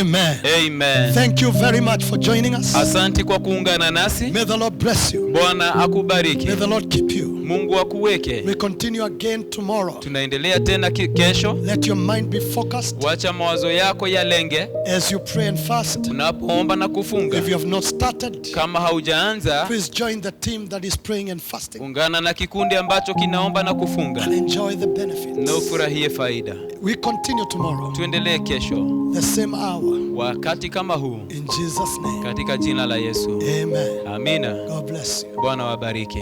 Speaker 1: Amen.
Speaker 2: Amen.
Speaker 1: Thank you very much for joining us.
Speaker 2: Asante kwa kuungana nasi.
Speaker 1: May the Lord bless you.
Speaker 2: Bwana akubariki.
Speaker 1: May the Lord keep you.
Speaker 2: Mungu akuweke.
Speaker 1: We continue again tomorrow.
Speaker 2: Tunaendelea tena kesho.
Speaker 1: Let your mind be focused
Speaker 2: Wacha mawazo yako yalenge
Speaker 1: as you pray and fast.
Speaker 2: unapoomba na kufunga.
Speaker 1: If you have not started,
Speaker 2: Kama haujaanza,
Speaker 1: please join the team that is praying and fasting
Speaker 2: ungana na kikundi ambacho kinaomba na kufunga
Speaker 1: and enjoy the benefits.
Speaker 2: na ufurahie faida.
Speaker 1: We continue tomorrow,
Speaker 2: Tuendelee kesho
Speaker 1: the same hour,
Speaker 2: wakati kama huu,
Speaker 1: in Jesus' name.
Speaker 2: katika jina la Yesu.
Speaker 1: Amen.
Speaker 2: Amina.
Speaker 1: God bless you.
Speaker 2: Bwana wabariki.